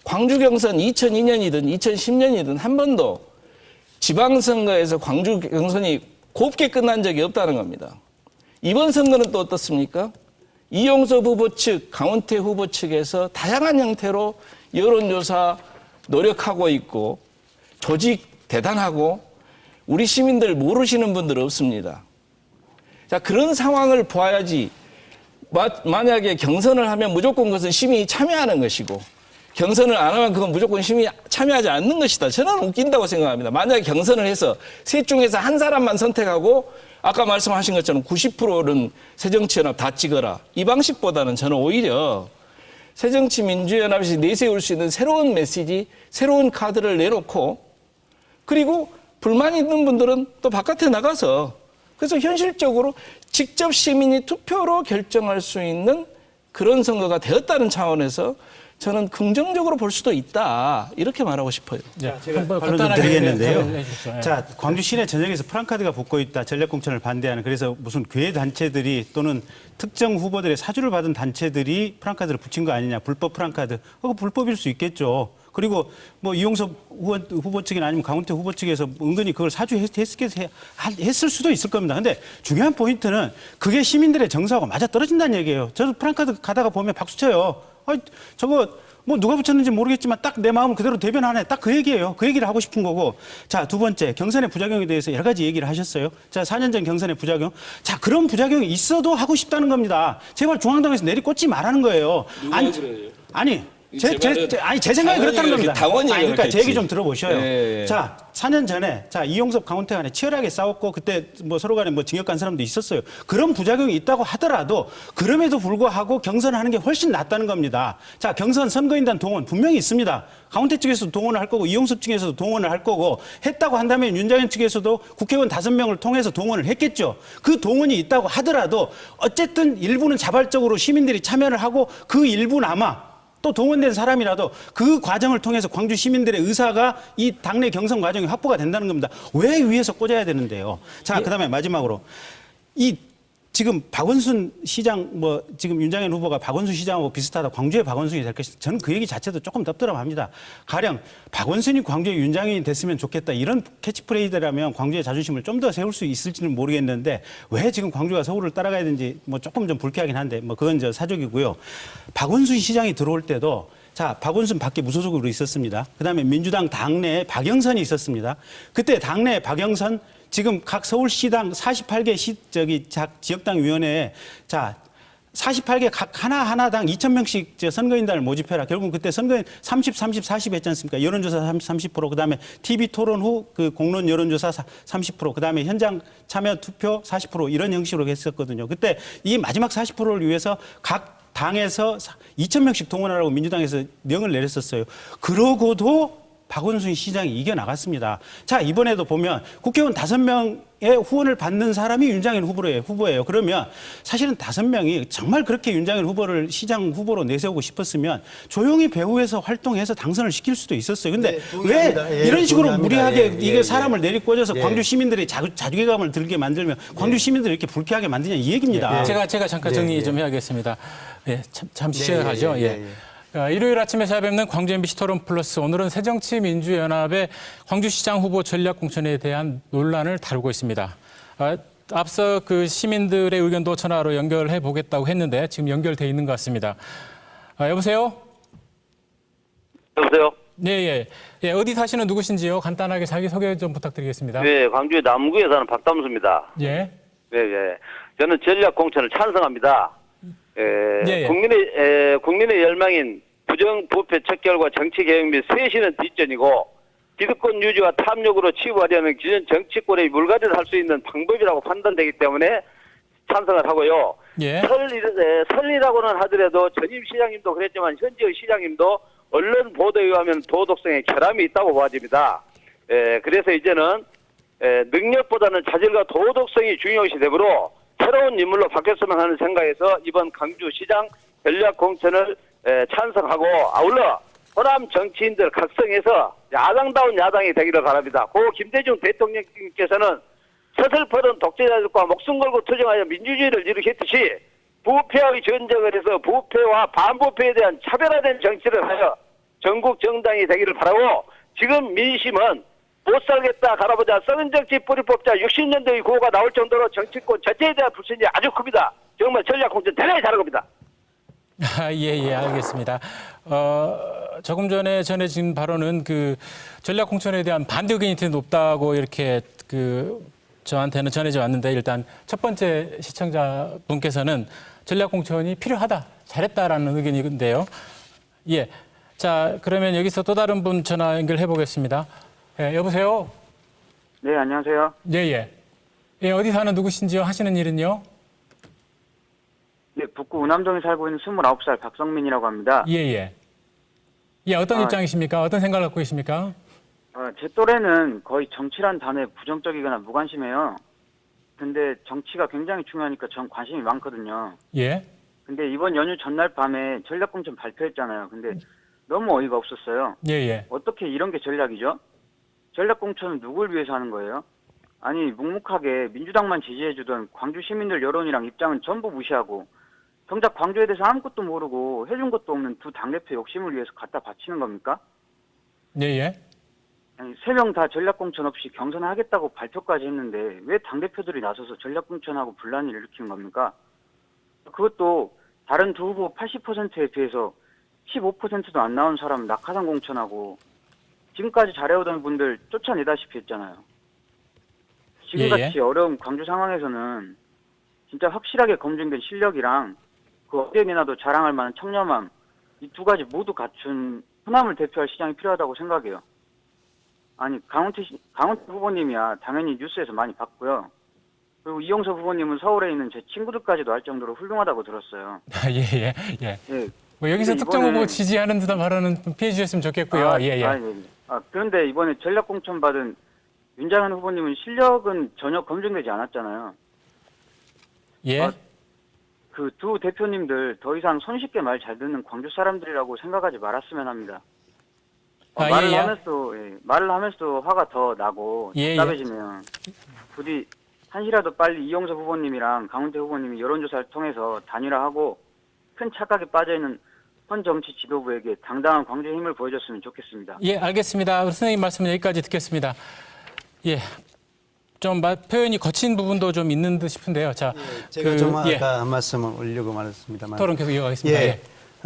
광주 경선 2002년이든 2010년이든 한 번도 지방선거에서 광주 경선이 곱게 끝난 적이 없다는 겁니다. 이번 선거는 또 어떻습니까? 이용섭 후보 측, 강원태 후보 측에서 다양한 형태로 여론조사 노력하고 있고 조직 대단하고 우리 시민들 모르시는 분들 없습니다. 자, 그런 상황을 보아야지 만약에 경선을 하면 무조건 그것은 시민이 참여하는 것이고 경선을 안 하면 그건 무조건 시민이 참여하지 않는 것이다. 저는 웃긴다고 생각합니다. 만약에 경선을 해서 셋 중에서 한 사람만 선택하고 아까 말씀하신 것처럼 90%는 새정치연합 다 찍어라. 이 방식보다는 저는 오히려 새정치민주연합에서 내세울 수 있는 새로운 메시지, 새로운 카드를 내놓고 그리고 불만 있는 분들은 또 바깥에 나가서 그래서 현실적으로 직접 시민이 투표로 결정할 수 있는 그런 선거가 되었다는 차원에서 저는 긍정적으로 볼 수도 있다. 이렇게 말하고 싶어요. 자, 제가 반론 좀 드리겠는데요. 자, 광주 시내 전역에서 프랑카드가 붙고 있다. 전략공천을 반대하는. 그래서 무슨 교회 단체들이 또는 특정 후보들의 사주를 받은 단체들이 프랑카드를 붙인 거 아니냐. 불법 프랑카드. 그거 불법일 수 있겠죠. 그리고 뭐 이용섭 후보 측이나 아니면 강원태 후보 측에서 은근히 그걸 사주했을 수도 있을 겁니다. 근데 중요한 포인트는 그게 시민들의 정서하고 맞아 떨어진다는 얘기예요. 저도 프랑카드 가다가 보면 박수 쳐요. 저거 뭐 누가 붙였는지 모르겠지만 딱 내 마음 그대로 대변하네. 딱 그 얘기예요. 그 얘기를 하고 싶은 거고. 자, 두 번째 경선의 부작용에 대해서 여러 가지 얘기를 하셨어요. 자, 4년 전 경선의 부작용. 자, 그런 부작용이 있어도 하고 싶다는 겁니다. 제발 중앙당에서 내리꽂지 말라는 거예요. 아니 제 생각이 그렇다는 겁니다. 그러니까 제 얘기 좀 들어보셔요. 예. 자, 4년 전에 이용섭 강원태 간에 치열하게 싸웠고 그때 뭐 서로 간에 뭐 징역 간 사람도 있었어요. 그런 부작용이 있다고 하더라도 그럼에도 불구하고 경선하는 게 훨씬 낫다는 겁니다. 자, 경선 선거인단 동원 분명히 있습니다. 강원태 측에서도 동원을 할 거고 이용섭 측에서도 동원을 할 거고 했다고 한다면 윤장현 측에서도 국회의원 5명을 통해서 동원을 했겠죠. 그 동원이 있다고 하더라도 어쨌든 일부는 자발적으로 시민들이 참여를 하고 그 일부는 아마 또 동원된 사람이라도 그 과정을 통해서 광주 시민들의 의사가 이 당내 경선 과정이 확보가 된다는 겁니다. 왜 위에서 꽂아야 되는데요? 자, 그다음에 마지막으로 지금 박원순 시장 지금 윤장현 후보가 박원순 시장하고 비슷하다. 광주의 박원순이 될 것이다. 저는 그 얘기 자체도 조금 덥더라합니다. 가령 박원순이 광주의 윤장현이 됐으면 좋겠다. 이런 캐치프레이즈라면 광주의 자존심을 좀 더 세울 수 있을지는 모르겠는데 왜 지금 광주가 서울을 따라가야 되는지 조금 좀 불쾌하긴 한데 그건 사족이고요. 박원순 시장이 들어올 때도 자, 박원순 밖에 무소속으로 있었습니다. 그다음에 민주당 당내에 박영선이 있었습니다. 그때 당내 박영선 지금 각 서울시당 48개 지역당 위원회에 48개 각 하나당 2,000명씩 선거인단을 모집해라. 결국 그때 선거인 30 했지 않습니까? 여론조사 30%, 그다음에 TV 토론 후 그 공론 여론조사 30%, 그다음에 현장 참여 투표 40% 이런 형식으로 했었거든요. 그때 이 마지막 40%를 위해서 각 당에서 2,000명씩 동원하라고 민주당에서 명을 내렸었어요. 그러고도 박원순 시장이 이겨나갔습니다. 자, 이번에도 보면 국회의원 5명의 후원을 받는 사람이 윤장현 후보예요. 그러면 사실은 5명이 정말 그렇게 윤장현 후보를 시장 후보로 내세우고 싶었으면 조용히 배후에서 활동해서 당선을 시킬 수도 있었어요. 근데 왜 이런 식으로 무리하게 이게 사람을 내리꽂아서 광주 시민들의 자괴감을 들게 만들면 광주 시민들을 이렇게 불쾌하게 만드냐 이 얘기입니다. 제가 잠깐 정리 좀 해야겠습니다. 잠시 시작하죠. 일요일 아침에 찾아뵙는 광주 MBC 토론 플러스. 오늘은 새정치민주연합의 광주시장 후보 전략 공천에 대한 논란을 다루고 있습니다. 앞서 그 시민들의 의견도 전화로 연결해 보겠다고 했는데 지금 연결돼 있는 것 같습니다. 여보세요? 여보세요? 네. 어디 사시는 누구신지요? 간단하게 자기 소개 좀 부탁드리겠습니다. 네, 광주의 남구에 사는 박담수입니다. 예. 네. 저는 전략 공천을 찬성합니다. 국민의 열망인 부정부패 척결과 정치개혁 및 쇄신은 뒷전이고 기득권 유지와 탐욕으로 치부하려는 기존 정치권의 물갈이를 할 수 있는 방법이라고 판단되기 때문에 찬성을 하고요. 예. 설리라고는 하더라도 전임 시장님도 그랬지만 현재의 시장님도 언론 보도에 의하면 도덕성에 결함이 있다고 보아집니다. 그래서 이제는 능력보다는 자질과 도덕성이 중요시 되므로 새로운 인물로 바뀌었으면 하는 생각에서 이번 강주시장 전략공천을 찬성하고 아울러 호남 정치인들 각성해서 야당다운 야당이 되기를 바랍니다. 고 김대중 대통령께서는 서슬퍼런 독재자들과 목숨 걸고 투쟁하여 민주주의를 일으켰듯이 부패의 전쟁을 해서 부패와 반부패에 대한 차별화된 정치를 하여 전국 정당이 되기를 바라고 지금 민심은 못 살겠다 갈아보자 썩은 정치 뿌리 뽑자 60년대의 구호가 나올 정도로 정치권 자체에 대한 불신이 아주 큽니다. 정말 전략공천 대단히 잘한 겁니다. 예, 알겠습니다. 조금 전에 전해진 발언은 그 전략 공천에 대한 반대 의견이 되게 높다고 이렇게 저한테는 전해져 왔는데 일단 첫 번째 시청자분께서는 전략 공천이 필요하다, 잘했다라는 의견인데요. 예. 자, 그러면 여기서 또 다른 분 전화 연결해 보겠습니다. 예, 여보세요? 네, 안녕하세요. 예. 예, 어디 사는 누구신지요? 하시는 일은요? 네, 북구 우남동에 살고 있는 29살 박성민이라고 합니다. 예, 어떤 입장이십니까? 어떤 생각을 갖고 계십니까? 제 또래는 거의 정치란 단어에 부정적이거나 무관심해요. 근데 정치가 굉장히 중요하니까 전 관심이 많거든요. 예. 근데 이번 연휴 전날 밤에 전략공천 발표했잖아요. 근데 너무 어이가 없었어요. 예. 어떻게 이런 게 전략이죠? 전략공천은 누굴 위해서 하는 거예요? 아니, 묵묵하게 민주당만 지지해주던 광주 시민들 여론이랑 입장은 전부 무시하고 정작 광주에 대해서 아무것도 모르고 해준 것도 없는 두 당대표 욕심을 위해서 갖다 바치는 겁니까? 예. 아니, 3명 다 전략공천 없이 경선하겠다고 발표까지 했는데 왜 당대표들이 나서서 전략공천하고 분란을 일으키는 겁니까? 그것도 다른 두 후보 80%에 비해서 15%도 안 나온 사람 낙하산 공천하고 지금까지 잘해오던 분들 쫓아내다시피 했잖아요. 지금같이 어려운 광주 상황에서는 진짜 확실하게 검증된 실력이랑 그 어디에 내놔도 자랑할 만한 청렴함 이 두 가지 모두 갖춘 호남을 대표할 시장이 필요하다고 생각해요. 아니 강훈태 후보님이야 당연히 뉴스에서 많이 봤고요. 그리고 이용섭 후보님은 서울에 있는 제 친구들까지도 알 정도로 훌륭하다고 들었어요. 예. 네. 뭐 여기서 특정 후보 지지하는 듯한 발언은 피해 주셨으면 좋겠고요. 예. 그런데 이번에 전략 공천 받은 윤장현 후보님은 실력은 전혀 검증되지 않았잖아요. 예. 그 두 대표님들 더 이상 손쉽게 말 잘 듣는 광주 사람들이라고 생각하지 말았으면 합니다. 말을 하면서 화가 더 나고 답답해지면 부디 한시라도 빨리 이용섭 후보님이랑 강훈태 후보님이 여론조사를 통해서 단일화하고 큰 착각에 빠져있는 현 정치 지도부에게 당당한 광주의 힘을 보여줬으면 좋겠습니다. 예, 알겠습니다. 선생님 말씀 여기까지 듣겠습니다. 예, 좀 표현이 거친 부분도 좀 있는 듯 싶은데요. 자, 제가 좀 아까 한 말씀을 올리려고 말했습니다만. 토론 계속 이어가겠습니다. 예.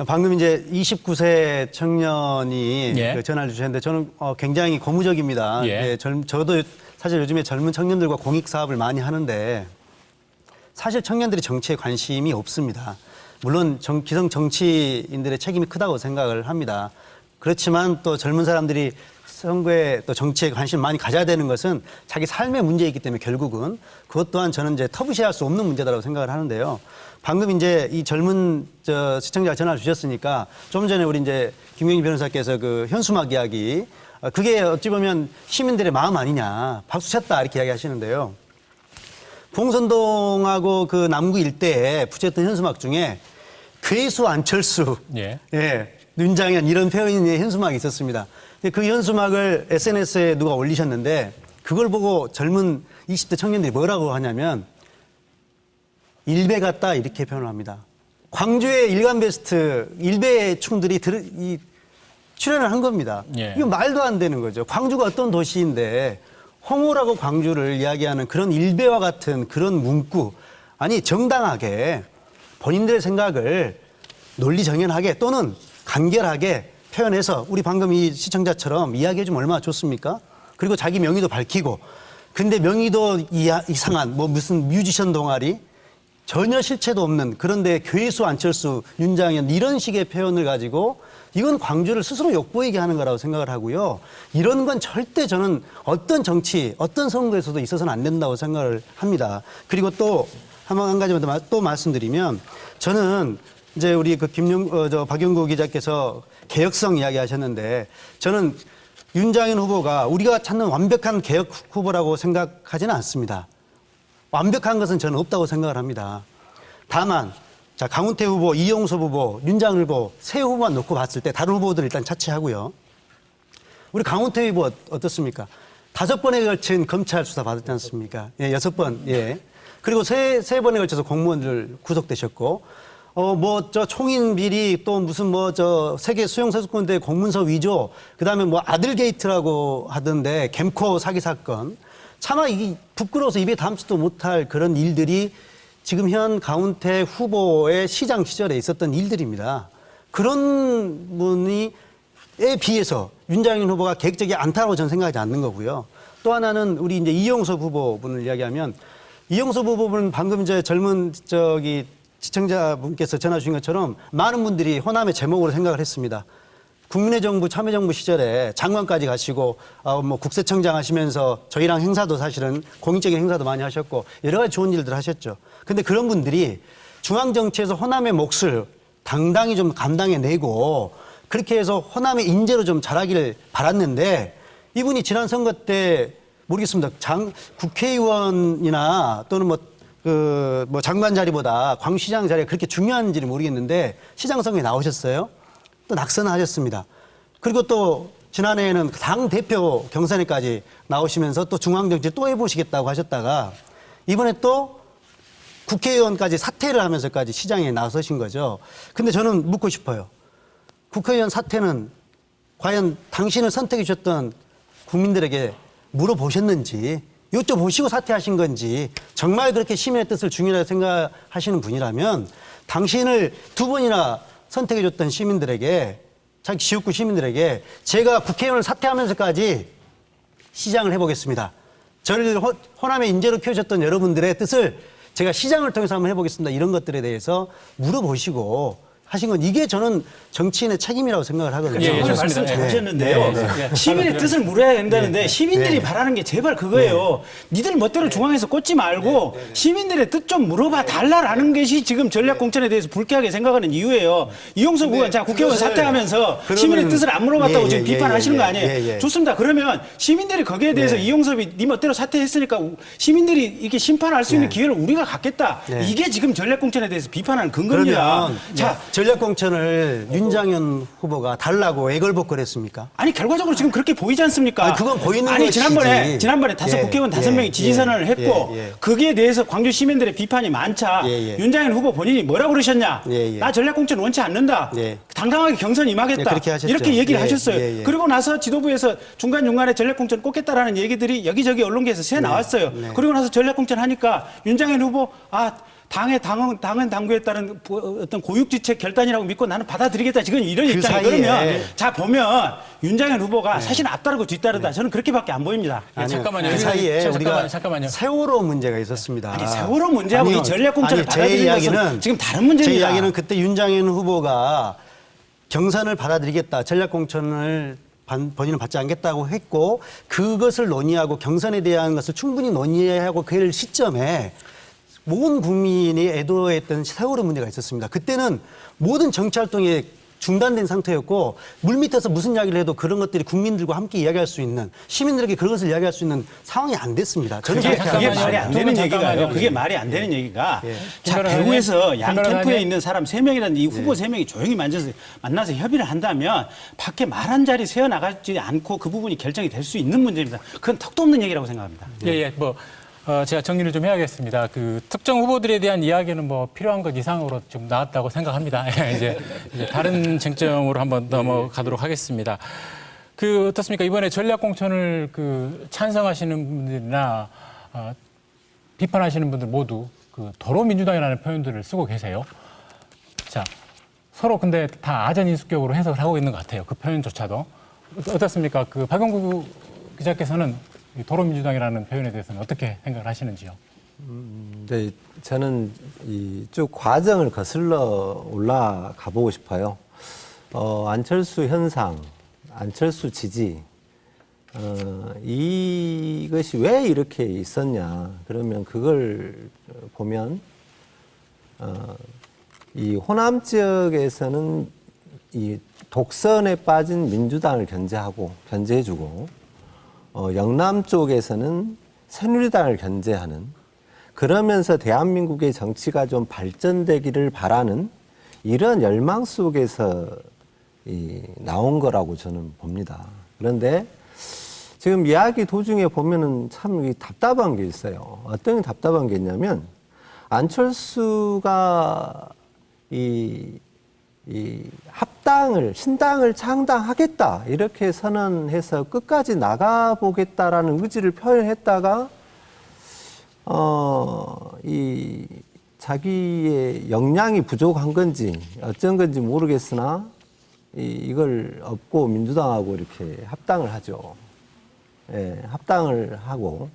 방금 이제 29세 청년이 그 전화를 주셨는데 저는 굉장히 고무적입니다. 저도 사실 요즘에 젊은 청년들과 공익 사업을 많이 하는데 사실 청년들이 정치에 관심이 없습니다. 물론 기성 정치인들의 책임이 크다고 생각을 합니다. 그렇지만 또 젊은 사람들이 선거에 또 정치에 관심을 많이 가져야 되는 것은 자기 삶의 문제이기 때문에 결국은 그것 또한 저는 이제 터부시할 수 없는 문제다라고 생각을 하는데요. 방금 이제 이 젊은 시청자가 전화를 주셨으니까 좀 전에 우리 이제 김경희 변호사께서 그 현수막 이야기 그게 어찌 보면 시민들의 마음 아니냐 박수 쳤다 이렇게 이야기하시는데요. 봉선동하고 그 남구 일대에 붙였던 현수막 중에 괴수 안철수, 윤장현 이런 표현의 현수막이 있었습니다. 그 현수막을 SNS에 누가 올리셨는데 그걸 보고 젊은 20대 청년들이 뭐라고 하냐면 일베 같다 이렇게 표현을 합니다. 광주의 일간베스트 일베 충들이 출연을 한 겁니다. 이거 말도 안 되는 거죠. 광주가 어떤 도시인데 홍우라고 광주를 이야기하는 그런 일베와 같은 그런 문구 아니 정당하게 본인들의 생각을 논리정연하게 또는 간결하게 표현해서 우리 방금 이 시청자처럼 이야기해주면 얼마나 좋습니까? 그리고 자기 명의도 밝히고 근데 명의도 이상한 뭐 무슨 뮤지션 동아리 전혀 실체도 없는 그런데 괴수 안철수 윤장현 이런 식의 표현을 가지고 이건 광주를 스스로 욕보이게 하는 거라고 생각을 하고요. 이런 건 절대 저는 어떤 정치 어떤 선거에서도 있어서는 안 된다고 생각을 합니다. 그리고 또 한 가지만 또 말씀드리면 저는 이제 우리 그 박영구 기자께서 개혁성 이야기하셨는데 저는 윤장현 후보가 우리가 찾는 완벽한 개혁 후보라고 생각하지는 않습니다. 완벽한 것은 저는 없다고 생각을 합니다. 다만 자, 강훈태 후보, 이용섭 후보, 윤장현 후보 세 후보만 놓고 봤을 때 다른 후보들 일단 차치하고요. 우리 강훈태 후보 어떻습니까? 5번에 걸친 검찰 수사 받았지 않습니까? 예, 6번. 예. 그리고 세 번에 걸쳐서 공무원들 구속되셨고, 총인 비리 또 무슨 세계 수용소수권대 공문서 위조, 그 다음에 아들 게이트라고 하던데 gemco 사기 사건. 차마 이게 부끄러워서 입에 담지도 못할 그런 일들이 지금 현 강훈태 후보의 시장 시절에 있었던 일들입니다. 그런 분에 비해서 윤장현 후보가 계획적이 않다고 저는 생각하지 않는 거고요. 또 하나는 우리 이제 이용섭 후보분을 이야기하면 이용섭 후보분은 방금 이제 젊은 시청자분께서 전화 주신 것처럼 많은 분들이 호남의 제목으로 생각을 했습니다. 국민의 정부, 참여정부 시절에 장관까지 가시고 국세청장 하시면서 저희랑 행사도 사실은 공익적인 행사도 많이 하셨고 여러 가지 좋은 일들 하셨죠. 근데 그런 분들이 중앙정치에서 호남의 몫을 당당히 좀 감당해내고 그렇게 해서 호남의 인재로 좀 자라기를 바랐는데 이분이 지난 선거 때 모르겠습니다. 국회의원이나 또는 장관 자리보다 광시장 자리가 그렇게 중요한지는 모르겠는데 시장 선거에 나오셨어요. 또 낙선을 하셨습니다. 그리고 또 지난해에는 당 대표 경선에까지 나오시면서 또 중앙정치 또 해보시겠다고 하셨다가 이번에 또 국회의원까지 사퇴를 하면서까지 시장에 나서신 거죠. 근데 저는 묻고 싶어요. 국회의원 사퇴는 과연 당신을 선택해 주셨던 국민들에게 물어보셨는지 여쭤보시고 사퇴하신 건지 정말 그렇게 시민의 뜻을 중요하게 생각하시는 분이라면 당신을 2번이나 선택해 줬던 시민들에게 자기 지역구 시민들에게 제가 국회의원을 사퇴하면서까지 시장을 해보겠습니다. 저를 호남의 인재로 키우셨던 여러분들의 뜻을 제가 시장을 통해서 한번 해보겠습니다. 이런 것들에 대해서 물어보시고 하신 건 이게 저는 정치인의 책임이라고 생각을 하거든요. 예, 말씀 잘하셨는데요. 시민의 뜻을 물어야 된다는데 시민들이 바라는 게 제발 그거예요. 니들 멋대로 중앙에서 꽂지 말고 시민들의 뜻 좀 물어봐 달라라는 것이 지금 전략공천에 대해서 불쾌하게 생각하는 이유예요. 이용석 의원 자 국회의원 사퇴하면서 시민의 뜻을 안 물어봤다고 지금 비판하시는 거 아니에요? 좋습니다. 그러면 시민들이 거기에 대해서 이용섭이 니 멋대로 사퇴했으니까 시민들이 이렇게 심판할 수 있는 기회를 우리가 갖겠다. 이게 지금 전략공천에 대해서 비판하는 근거입니다. 자. 전략공천을 윤장현 후보가 달라고 애걸복걸했습니까? 아니 결과적으로 지금 그렇게 보이지 않습니까? 아니, 그건 보이는 아니 것이지. 지난번에 국회의원 5명이 지지선언을 했고 거기에 대해서 광주 시민들의 비판이 많자 윤장현 후보 본인이 뭐라고 그러셨냐? 나 전략공천 원치 않는다. 당당하게 경선 임하겠다. 이렇게 얘기를 하셨어요. 그리고 나서 지도부에서 중간중간에 전략공천 꽂겠다라는 얘기들이 여기저기 언론계에서 새 나왔어요. 그리고 나서 전략공천 하니까 윤장현 후보 당은 당규에 따른 어떤 고육지책 결단이라고 믿고 나는 받아들이겠다. 지금 이런 입장이 그러면 자 보면 윤장현 후보가 사실 앞다르고 뒤따르다. 저는 그렇게밖에 안 보입니다. 잠깐만요. 그 사이에 우리가 세월호 문제가 있었습니다. 아니 세월호 문제하고 이 전략공천을 받아들이는 것은 지금 다른 문제입니다. 제 이야기는 그때 윤장현 후보가 경선을 받아들이겠다. 전략공천을 본인은 받지 않겠다고 했고 그것을 논의하고 경선에 대한 것을 충분히 논의하고 그 시점에 모든 국민이 애도했던 세월호 문제가 있었습니다. 그때는 모든 정치활동이 중단된 상태였고 물밑에서 무슨 이야기를 해도 그런 것들이 국민들과 함께 이야기할 수 있는 시민들에게 그것을 이야기할 수 있는 상황이 안 됐습니다. 그게 말이 안 되는 얘기가요. 그게 말이 안 되는 얘기가 자 배후에서 양 캠프에 있는 사람 3명이라는 이 후보 3명이 조용히 만나서 협의를 한다면 밖에 말 한 자리 새어나가지 않고 그 부분이 결정이 될 수 있는 문제입니다. 그건 턱도 없는 얘기라고 생각합니다. 제가 정리를 좀 해야겠습니다. 그 특정 후보들에 대한 이야기는 필요한 것 이상으로 좀 나왔다고 생각합니다. 이제 다른 쟁점으로 한번 넘어가도록 하겠습니다. 어떻습니까? 이번에 전략공천을 찬성하시는 분들이나 비판하시는 분들 모두 도로민주당이라는 표현들을 쓰고 계세요. 자, 서로 근데 다 아전인수격으로 해석을 하고 있는 것 같아요. 그 표현조차도. 어떻습니까? 박영구 기자께서는 도로민주당이라는 표현에 대해서는 어떻게 생각을 하시는지요? 네, 저는 이 쭉 과정을 거슬러 올라가 보고 싶어요. 안철수 현상, 안철수 지지, 이것이 왜 이렇게 있었냐. 그러면 그걸 보면 이 호남 지역에서는 이 독선에 빠진 민주당을 견제해주고 영남 쪽에서는 새누리당을 견제하는, 그러면서 대한민국의 정치가 좀 발전되기를 바라는 이런 열망 속에서 나온 거라고 저는 봅니다. 그런데 지금 이야기 도중에 보면은 참 답답한 게 있어요. 어떤 답답한 게 있냐면, 안철수가 신당을 창당하겠다 이렇게 선언해서 끝까지 나가보겠다라는 의지를 표현했다가 자기의 역량이 부족한 건지 어쩐 건지 모르겠으나 이걸 업고 민주당하고 이렇게 합당을 하죠. 예, 합당을 하고,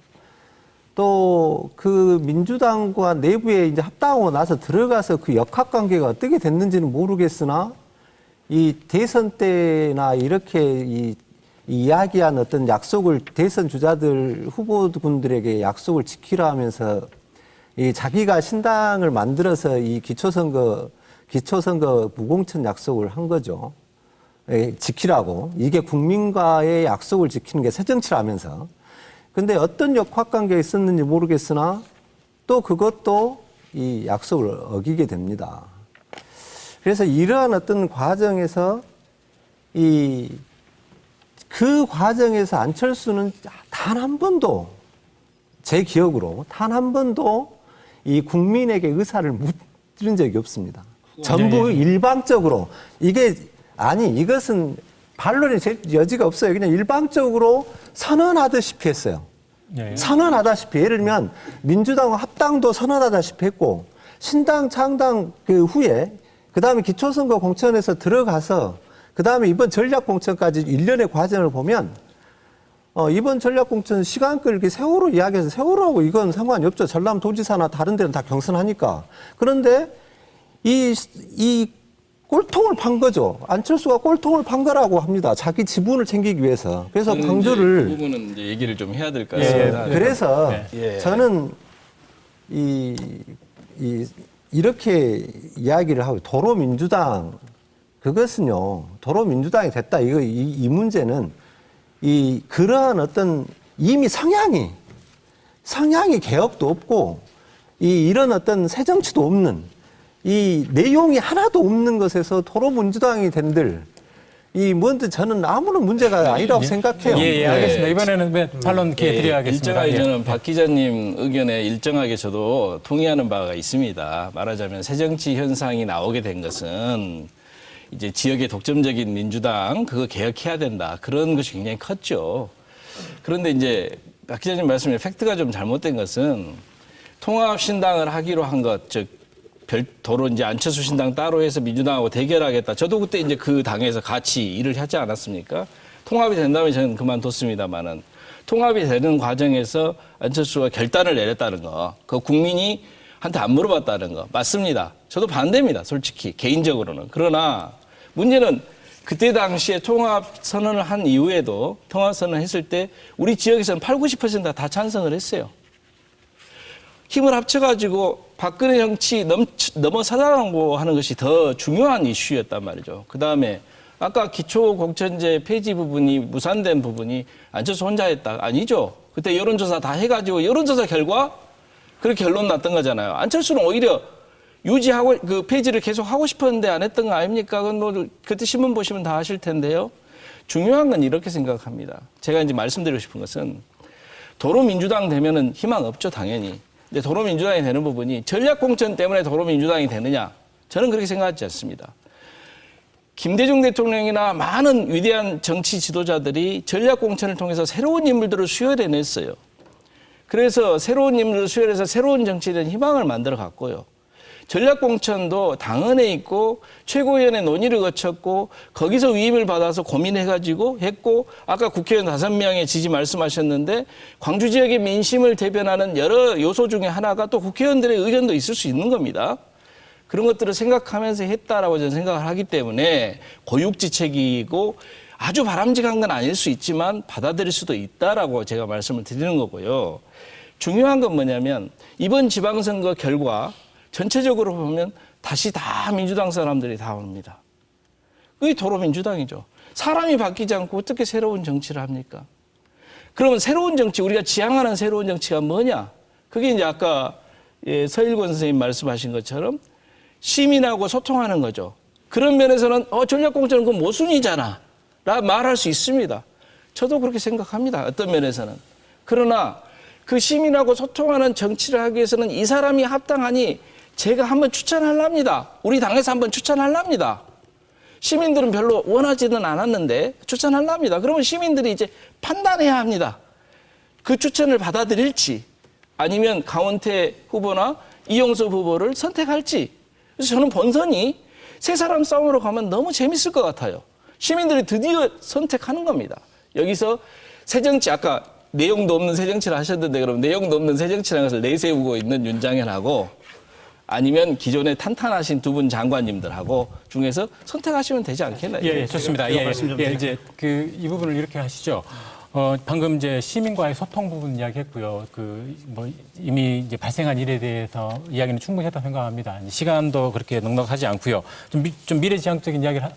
또 그 민주당과 내부에 이제 합당하고 나서 들어가서 그 역학관계가 어떻게 됐는지는 모르겠으나 이 대선 때나 이렇게 이야기한 어떤 약속을 대선 주자들 후보분들에게 약속을 지키라 하면서 자기가 신당을 만들어서 이 기초선거 무공천 약속을 한 거죠. 지키라고. 이게 국민과의 약속을 지키는 게 새정치라면서. 근데 어떤 역학관계가 있었는지 모르겠으나 또 그것도 이 약속을 어기게 됩니다. 그래서 이러한 어떤 과정에서 그 과정에서 안철수는 단 한 번도, 제 기억으로 단 한 번도 이 국민에게 의사를 묻은 적이 없습니다. 전부 일방적으로, 이것은 반론의 여지가 없어요. 그냥 일방적으로 선언하다시피 했어요. 선언하다시피, 예를 들면 민주당과 합당도 선언하다시피 했고, 신당 창당 그 후에 그 다음에 기초선거 공천에서 들어가서 그 다음에 이번 전략공천까지 일련의 과정을 보면 이번 전략공천 시간 끌기 세월호 이야기해서 세월호하고 이건 상관이 없죠. 전남도지사나 다른 데는 다 경선하니까. 그런데 이 꼴통을 판 거죠. 안철수가 꼴통을 판 거라고 합니다. 자기 지분을 챙기기 위해서. 그래서 광주를. 그 부분은 이제 얘기를 좀 해야 될 것 같습니다. 그래서 저는 이렇게 이야기를 하고, 도로민주당, 그것은요, 도로민주당이 됐다. 이 문제는 그러한 어떤 이미 성향이 개혁도 없고, 이런 어떤 새정치도 없는, 이 내용이 하나도 없는 것에서 도로민주당이 된들, 뭔데 저는 아무런 문제가 아니라고 생각해요. 알겠습니다. 이번에는 반론 기회 드려야겠습니다. 일정하게 저는 박 기자님 의견에 일정하게 저도 동의하는 바가 있습니다. 말하자면 새정치 현상이 나오게 된 것은 이제 지역의 독점적인 민주당 그거 개혁해야 된다. 그런 것이 굉장히 컸죠. 그런데 이제 박 기자님 말씀에 팩트가 좀 잘못된 것은 통합 신당을 하기로 한 것, 즉 별도로 이제 안철수 신당 따로 해서 민주당하고 대결하겠다. 저도 그때 이제 그 당에서 같이 일을 하지 않았습니까? 통합이 된다면 저는 그만뒀습니다만은, 통합이 되는 과정에서 안철수가 결단을 내렸다는 거, 그 국민이 한테 안 물어봤다는 거 맞습니다. 저도 반대입니다. 솔직히 개인적으로는. 그러나 문제는 그때 당시에 통합 선언을 한 이후에도, 통합 선언을 했을 때 우리 지역에서는 80~90%가 다 찬성을 했어요. 힘을 합쳐가지고 박근혜 정치 넘어서라고 하는 것이 더 중요한 이슈였단 말이죠. 그다음에 아까 기초공천제 폐지 부분이 무산된 부분이 안철수 혼자 했다. 아니죠. 그때 여론조사 다 해가지고 여론조사 결과 그렇게 결론 났던 거잖아요. 안철수는 오히려 유지하고 그 폐지를 계속 하고 싶었는데 안 했던 거 아닙니까? 그건 뭐 그때 신문 보시면 다 아실 텐데요. 중요한 건 이렇게 생각합니다. 제가 이제 말씀드리고 싶은 것은 도로민주당 되면은 희망 없죠, 당연히. 근데 도로민주당이 되는 부분이 전략공천 때문에 도로민주당이 되느냐? 저는 그렇게 생각하지 않습니다. 김대중 대통령이나 많은 위대한 정치 지도자들이 전략공천을 통해서 새로운 인물들을 수혈해냈어요. 그래서 새로운 인물들을 수혈해서 새로운 정치에 대한 희망을 만들어 갔고요. 전략공천도 당헌에 있고 최고위원회 논의를 거쳤고 거기서 위임을 받아서 고민해가지고 했고, 아까 국회의원 5명의 지지 말씀하셨는데 광주 지역의 민심을 대변하는 여러 요소 중에 하나가 또 국회의원들의 의견도 있을 수 있는 겁니다. 그런 것들을 생각하면서 했다라고 저는 생각을 하기 때문에 고육지책이고 아주 바람직한 건 아닐 수 있지만 받아들일 수도 있다라고 제가 말씀을 드리는 거고요. 중요한 건 뭐냐면 이번 지방선거 결과 전체적으로 보면 다시 다 민주당 사람들이 다 옵니다. 그게 도로 민주당이죠. 사람이 바뀌지 않고 어떻게 새로운 정치를 합니까? 그러면 새로운 정치, 우리가 지향하는 새로운 정치가 뭐냐? 그게 이제 아까 서일권 선생님 말씀하신 것처럼 시민하고 소통하는 거죠. 그런 면에서는 전략공천은 그 모순이잖아 라 말할 수 있습니다. 저도 그렇게 생각합니다. 어떤 면에서는. 그러나 그 시민하고 소통하는 정치를 하기 위해서는 이 사람이 합당하니 제가 한번 추천하랍니다. 우리 당에서 한번 추천하랍니다. 시민들은 별로 원하지는 않았는데 추천하랍니다. 그러면 시민들이 이제 판단해야 합니다. 그 추천을 받아들일지 아니면 강원태 후보나 이용섭 후보를 선택할지. 그래서 저는 본선이 세 사람 싸움으로 가면 너무 재밌을 것 같아요. 시민들이 드디어 선택하는 겁니다. 여기서 새정치, 아까 내용도 없는 새정치를 하셨는데 그럼 내용도 없는 새정치라는 것을 내세우고 있는 윤장현하고 아니면 기존에 탄탄하신 두 분 장관님들하고 중에서 선택하시면 되지 않겠나요? 예, 좋습니다. 이제 이 부분을 이렇게 하시죠. 방금 이제 시민과의 소통 부분 이야기했고요. 이미 이제 발생한 일에 대해서 이야기는 충분히 했다고 생각합니다. 시간도 그렇게 넉넉하지 않고요. 좀 미래지향적인 이야기를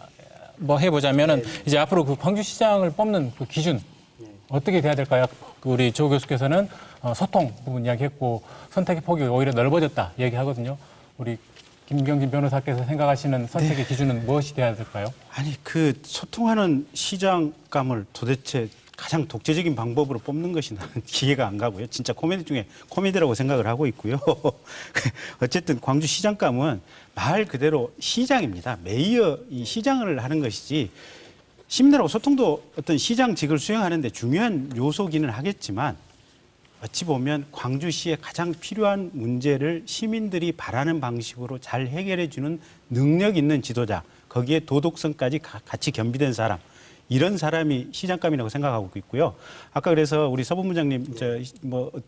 해보자면은 이제 앞으로 그 광주시장을 뽑는 그 기준 어떻게 돼야 될까요? 우리 조 교수께서는 소통 부분 이야기했고 선택의 폭이 오히려 넓어졌다 얘기하거든요. 우리 김경진 변호사께서 생각하시는 선택의 기준은 무엇이 돼야 될까요? 아니 그 소통하는 시장감을 도대체 가장 독재적인 방법으로 뽑는 것이 나는 이해가 안 가고요. 진짜 코미디 중에 코미디라고 생각을 하고 있고요. 어쨌든 광주 시장감은 말 그대로 시장입니다. 메이어 이 시장을 하는 것이지 시민들하고 소통도 어떤 시장직을 수행하는 데 중요한 요소기는 하겠지만 어찌 보면 광주시에 가장 필요한 문제를 시민들이 바라는 방식으로 잘 해결해 주는 능력 있는 지도자, 거기에 도덕성까지 같이 겸비된 사람, 이런 사람이 시장감이라고 생각하고 있고요. 아까 그래서 우리 서 본부장님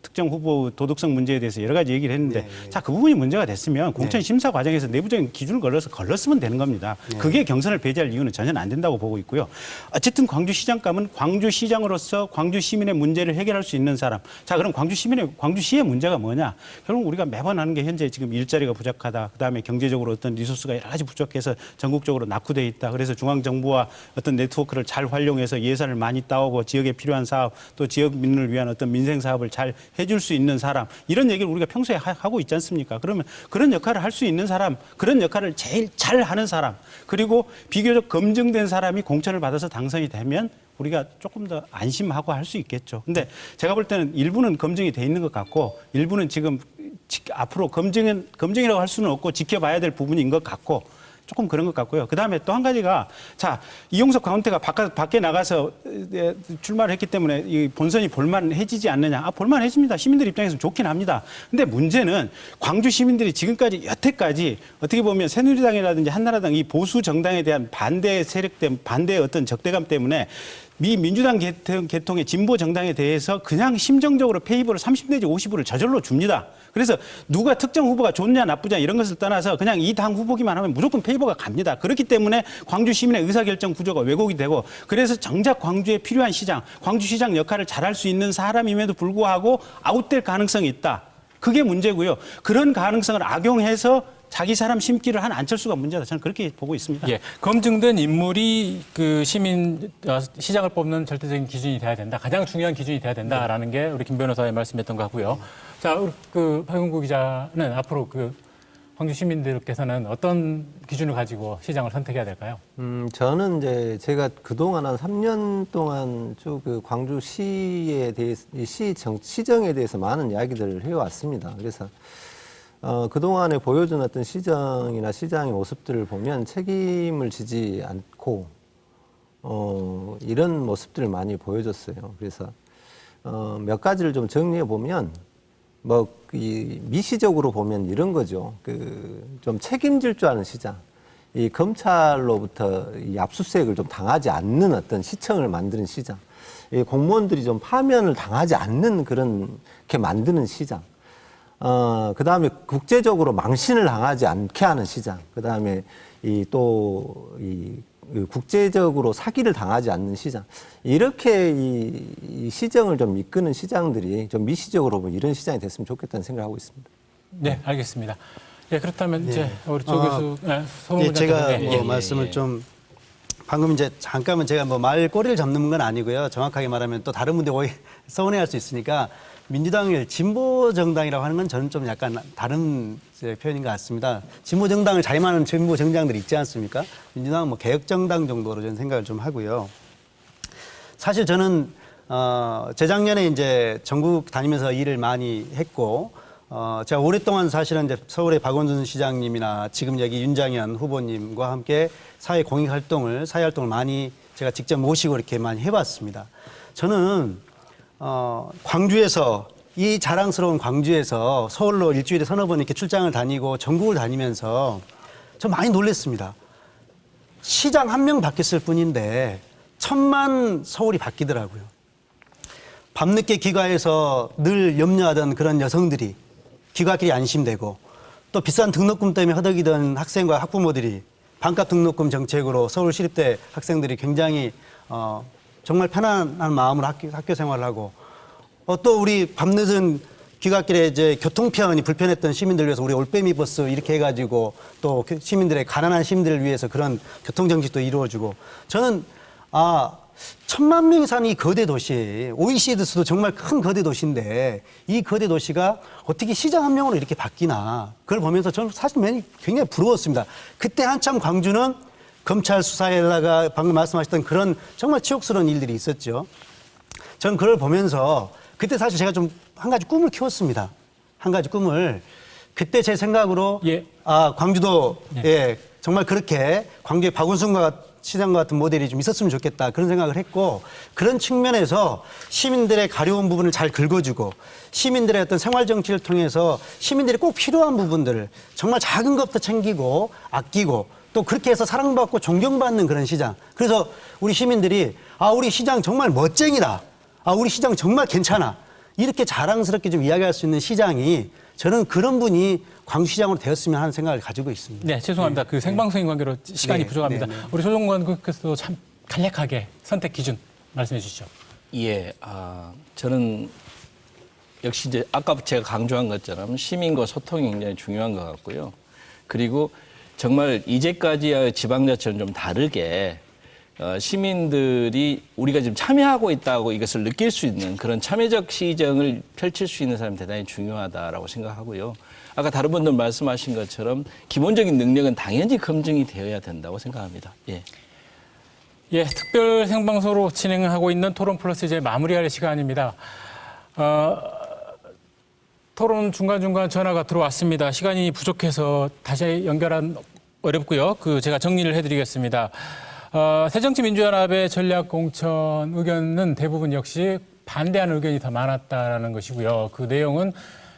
특정 후보 도덕성 문제에 대해서 여러 가지 얘기를 했는데 자, 그 부분이 문제가 됐으면 공천 심사 과정에서 내부적인 기준을 걸렀으면 되는 겁니다. 그게 경선을 배제할 이유는 전혀 안 된다고 보고 있고요. 어쨌든 광주시장감은 광주시장으로서 광주 시민의 문제를 해결할 수 있는 사람. 자, 그럼 광주시의 문제가 뭐냐? 결국 우리가 매번 하는 게 현재 지금 일자리가 부족하다. 그다음에 경제적으로 어떤 리소스가 여러 가지 부족해서 전국적으로 낙후돼 있다. 그래서 중앙정부와 어떤 네트워크를 잘 활용해서 예산을 많이 따오고 지역에 필요한 사업 또 지역민을 위한 어떤 민생 사업을 잘 해줄 수 있는 사람, 이런 얘기를 우리가 평소에 하고 있지 않습니까? 그러면 그런 역할을 할 수 있는 사람, 그런 역할을 제일 잘 하는 사람, 그리고 비교적 검증된 사람이 공천을 받아서 당선이 되면 우리가 조금 더 안심하고 할 수 있겠죠. 근데 제가 볼 때는 일부는 검증이 돼 있는 것 같고 일부는 지금 앞으로 검증이라고 할 수는 없고 지켜봐야 될 부분인 것 같고 조금 그런 것 같고요. 그다음에 또 한 가지가 자, 이용섭 강원태가 밖에 나가서 출마를 했기 때문에 이 본선이 볼만해지지 않느냐. 볼만해집니다. 시민들 입장에서는 좋긴 합니다. 근데 문제는 광주 시민들이 지금까지 여태까지 어떻게 보면 새누리당이라든지 한나라당 이 보수 정당에 대한 반대 세력 때문에 반대의 어떤 적대감 때문에 민주당 계통의 진보 정당에 대해서 그냥 심정적으로 페이버를 30 내지 50을 저절로 줍니다. 그래서 누가 특정 후보가 좋냐 나쁘냐 이런 것을 떠나서 그냥 이 당 후보기만 하면 무조건 페이버가 갑니다. 그렇기 때문에 광주 시민의 의사결정 구조가 왜곡이 되고 그래서 정작 광주에 필요한 시장, 광주시장 역할을 잘할 수 있는 사람임에도 불구하고 아웃될 가능성이 있다. 그게 문제고요. 그런 가능성을 악용해서 자기 사람 심기를 한 안철수가 문제다. 저는 그렇게 보고 있습니다. 예, 검증된 인물이 그 시장을 뽑는 절대적인 기준이 돼야 된다. 가장 중요한 기준이 돼야 된다라는 게 우리 김 변호사의 말씀이었던 것 같고요. 자, 그 박용구 기자는 앞으로 그 광주 시민들께서는 어떤 기준을 가지고 시장을 선택해야 될까요? 저는 이제 제가 그동안 한 3년 동안 쭉 그 광주시에 대해서 시정에 대해서 많은 이야기들을 해왔습니다. 그래서 그동안에 보여준 어떤 시정이나 시장의 모습들을 보면 책임을 지지 않고, 이런 모습들을 많이 보여줬어요. 그래서, 몇 가지를 좀 정리해 보면, 이 미시적으로 보면 이런 거죠. 좀 책임질 줄 아는 시장. 이 검찰로부터 이 압수수색을 좀 당하지 않는 어떤 시청을 만드는 시장. 이 공무원들이 좀 파면을 당하지 않는 그렇게 만드는 시장. 그 다음에 국제적으로 망신을 당하지 않게 하는 시장. 그 다음에 국제적으로 사기를 당하지 않는 시장. 이렇게 이 시정을 좀 이끄는 시장들이 좀 미시적으로 보면 이런 시장이 됐으면 좋겠다는 생각을 하고 있습니다. 네, 알겠습니다. 예, 그렇다면 네. 이제 우리 쪽에서 예, 제가 말씀을 좀 방금 이제 잠깐만 제가 뭐 말꼬리를 잡는 건 아니고요. 정확하게 말하면 또 다른 분들이 오해 서운해할 수 있으니까 민주당을 진보 정당이라고 하는 건 저는 좀 약간 다른 표현인 것 같습니다. 진보 정당을 자임하는 진보 정당들이 있지 않습니까? 민주당은 뭐 개혁 정당 정도로 저는 생각을 좀 하고요. 사실 저는 재작년에 이제 전국 다니면서 일을 많이 했고 제가 오랫동안 사실은 이제 서울의 박원순 시장님이나 지금 여기 윤장현 후보님과 함께 사회 공익 활동을 사회 활동을 많이 제가 직접 모시고 이렇게 많이 해봤습니다. 저는 광주에서 이 자랑스러운 광주에서 서울로 일주일에 서너 번 이렇게 출장을 다니고 전국을 다니면서 저 많이 놀랐습니다. 시장 한 명 바뀌었을 뿐인데 1000만 서울이 바뀌더라고요. 밤늦게 귀가해서 늘 염려하던 그런 여성들이 귀갓길이 안심되고 또 비싼 등록금 때문에 허덕이던 학생과 학부모들이 반값 등록금 정책으로 서울시립대 학생들이 굉장히 정말 편안한 마음으로 학교 생활을 하고 또 우리 밤늦은 귀갓길에 이제 교통편이 불편했던 시민들 위해서 우리 올빼미 버스 이렇게 해가지고 또 시민들의 가난한 시민들을 위해서 그런 교통정책도 이루어주고 저는 1000만 명이 사는 이 거대 도시, OECD에서도 정말 큰 거대 도시인데 이 거대 도시가 어떻게 시장 한 명으로 이렇게 바뀌나 그걸 보면서 저는 사실 굉장히 부러웠습니다. 그때 한참 광주는 검찰 수사에다가 방금 말씀하셨던 그런 정말 치욕스러운 일들이 있었죠. 저는 그걸 보면서 그때 사실 제가 좀 한 가지 꿈을 키웠습니다. 한 가지 꿈을 그때 제 생각으로 광주도 정말 그렇게 광주의 박원순 시장과 같은 모델이 좀 있었으면 좋겠다 그런 생각을 했고 그런 측면에서 시민들의 가려운 부분을 잘 긁어주고 시민들의 어떤 생활정치를 통해서 시민들이 꼭 필요한 부분들을 정말 작은 것부터 챙기고 아끼고 또 그렇게 해서 사랑받고 존경받는 그런 시장. 그래서 우리 시민들이 우리 시장 정말 멋쟁이다. 우리 시장 정말 괜찮아. 이렇게 자랑스럽게 좀 이야기할 수 있는 시장이 저는 그런 분이 광주시장으로 되었으면 하는 생각을 가지고 있습니다. 네, 죄송합니다. 그 생방송인 관계로 시간이 부족합니다. 우리 조정관 국회의원도 참 간략하게 선택 기준 말씀해 주시죠. 예, 저는 역시 이제 아까 제가 강조한 것처럼 시민과 소통이 굉장히 중요한 것 같고요. 그리고 정말 이제까지의 지방자치는 좀 다르게 시민들이 우리가 지금 참여하고 있다고 이것을 느낄 수 있는 그런 참여적 시정을 펼칠 수 있는 사람이 대단히 중요하다라고 생각하고요. 아까 다른 분들 말씀하신 것처럼 기본적인 능력은 당연히 검증이 되어야 된다고 생각합니다. 예. 예, 특별 생방송으로 진행하고 있는 토론 플러스 이제 마무리할 시간입니다. 토론 중간중간 전화가 들어왔습니다. 시간이 부족해서 다시 연결한 어렵고요. 제가 정리를 해드리겠습니다. 새정치민주연합의 전략공천 의견은 대부분 역시 반대하는 의견이 더 많았다라는 것이고요. 그 내용은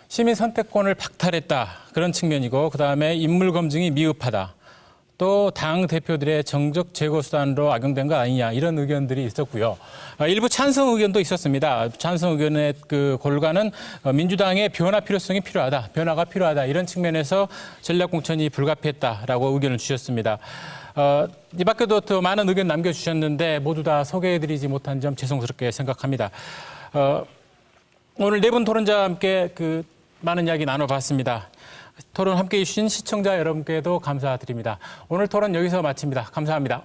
시민 선택권을 박탈했다 그런 측면이고 그다음에 인물 검증이 미흡하다. 또 당 대표들의 정적 제거 수단으로 악용된 거 아니냐 이런 의견들이 있었고요. 일부 찬성 의견도 있었습니다. 찬성 의견의 그 골가는 민주당의 변화 필요성이 필요하다, 변화가 필요하다 이런 측면에서 전략공천이 불가피했다라고 의견을 주셨습니다. 이 밖에도 더 많은 의견 남겨주셨는데 모두 다 소개해드리지 못한 점 죄송스럽게 생각합니다. 오늘 네 분 토론자와 함께 많은 이야기 나눠봤습니다. 토론 함께해 주신 시청자 여러분께도 감사드립니다. 오늘 토론 여기서 마칩니다. 감사합니다.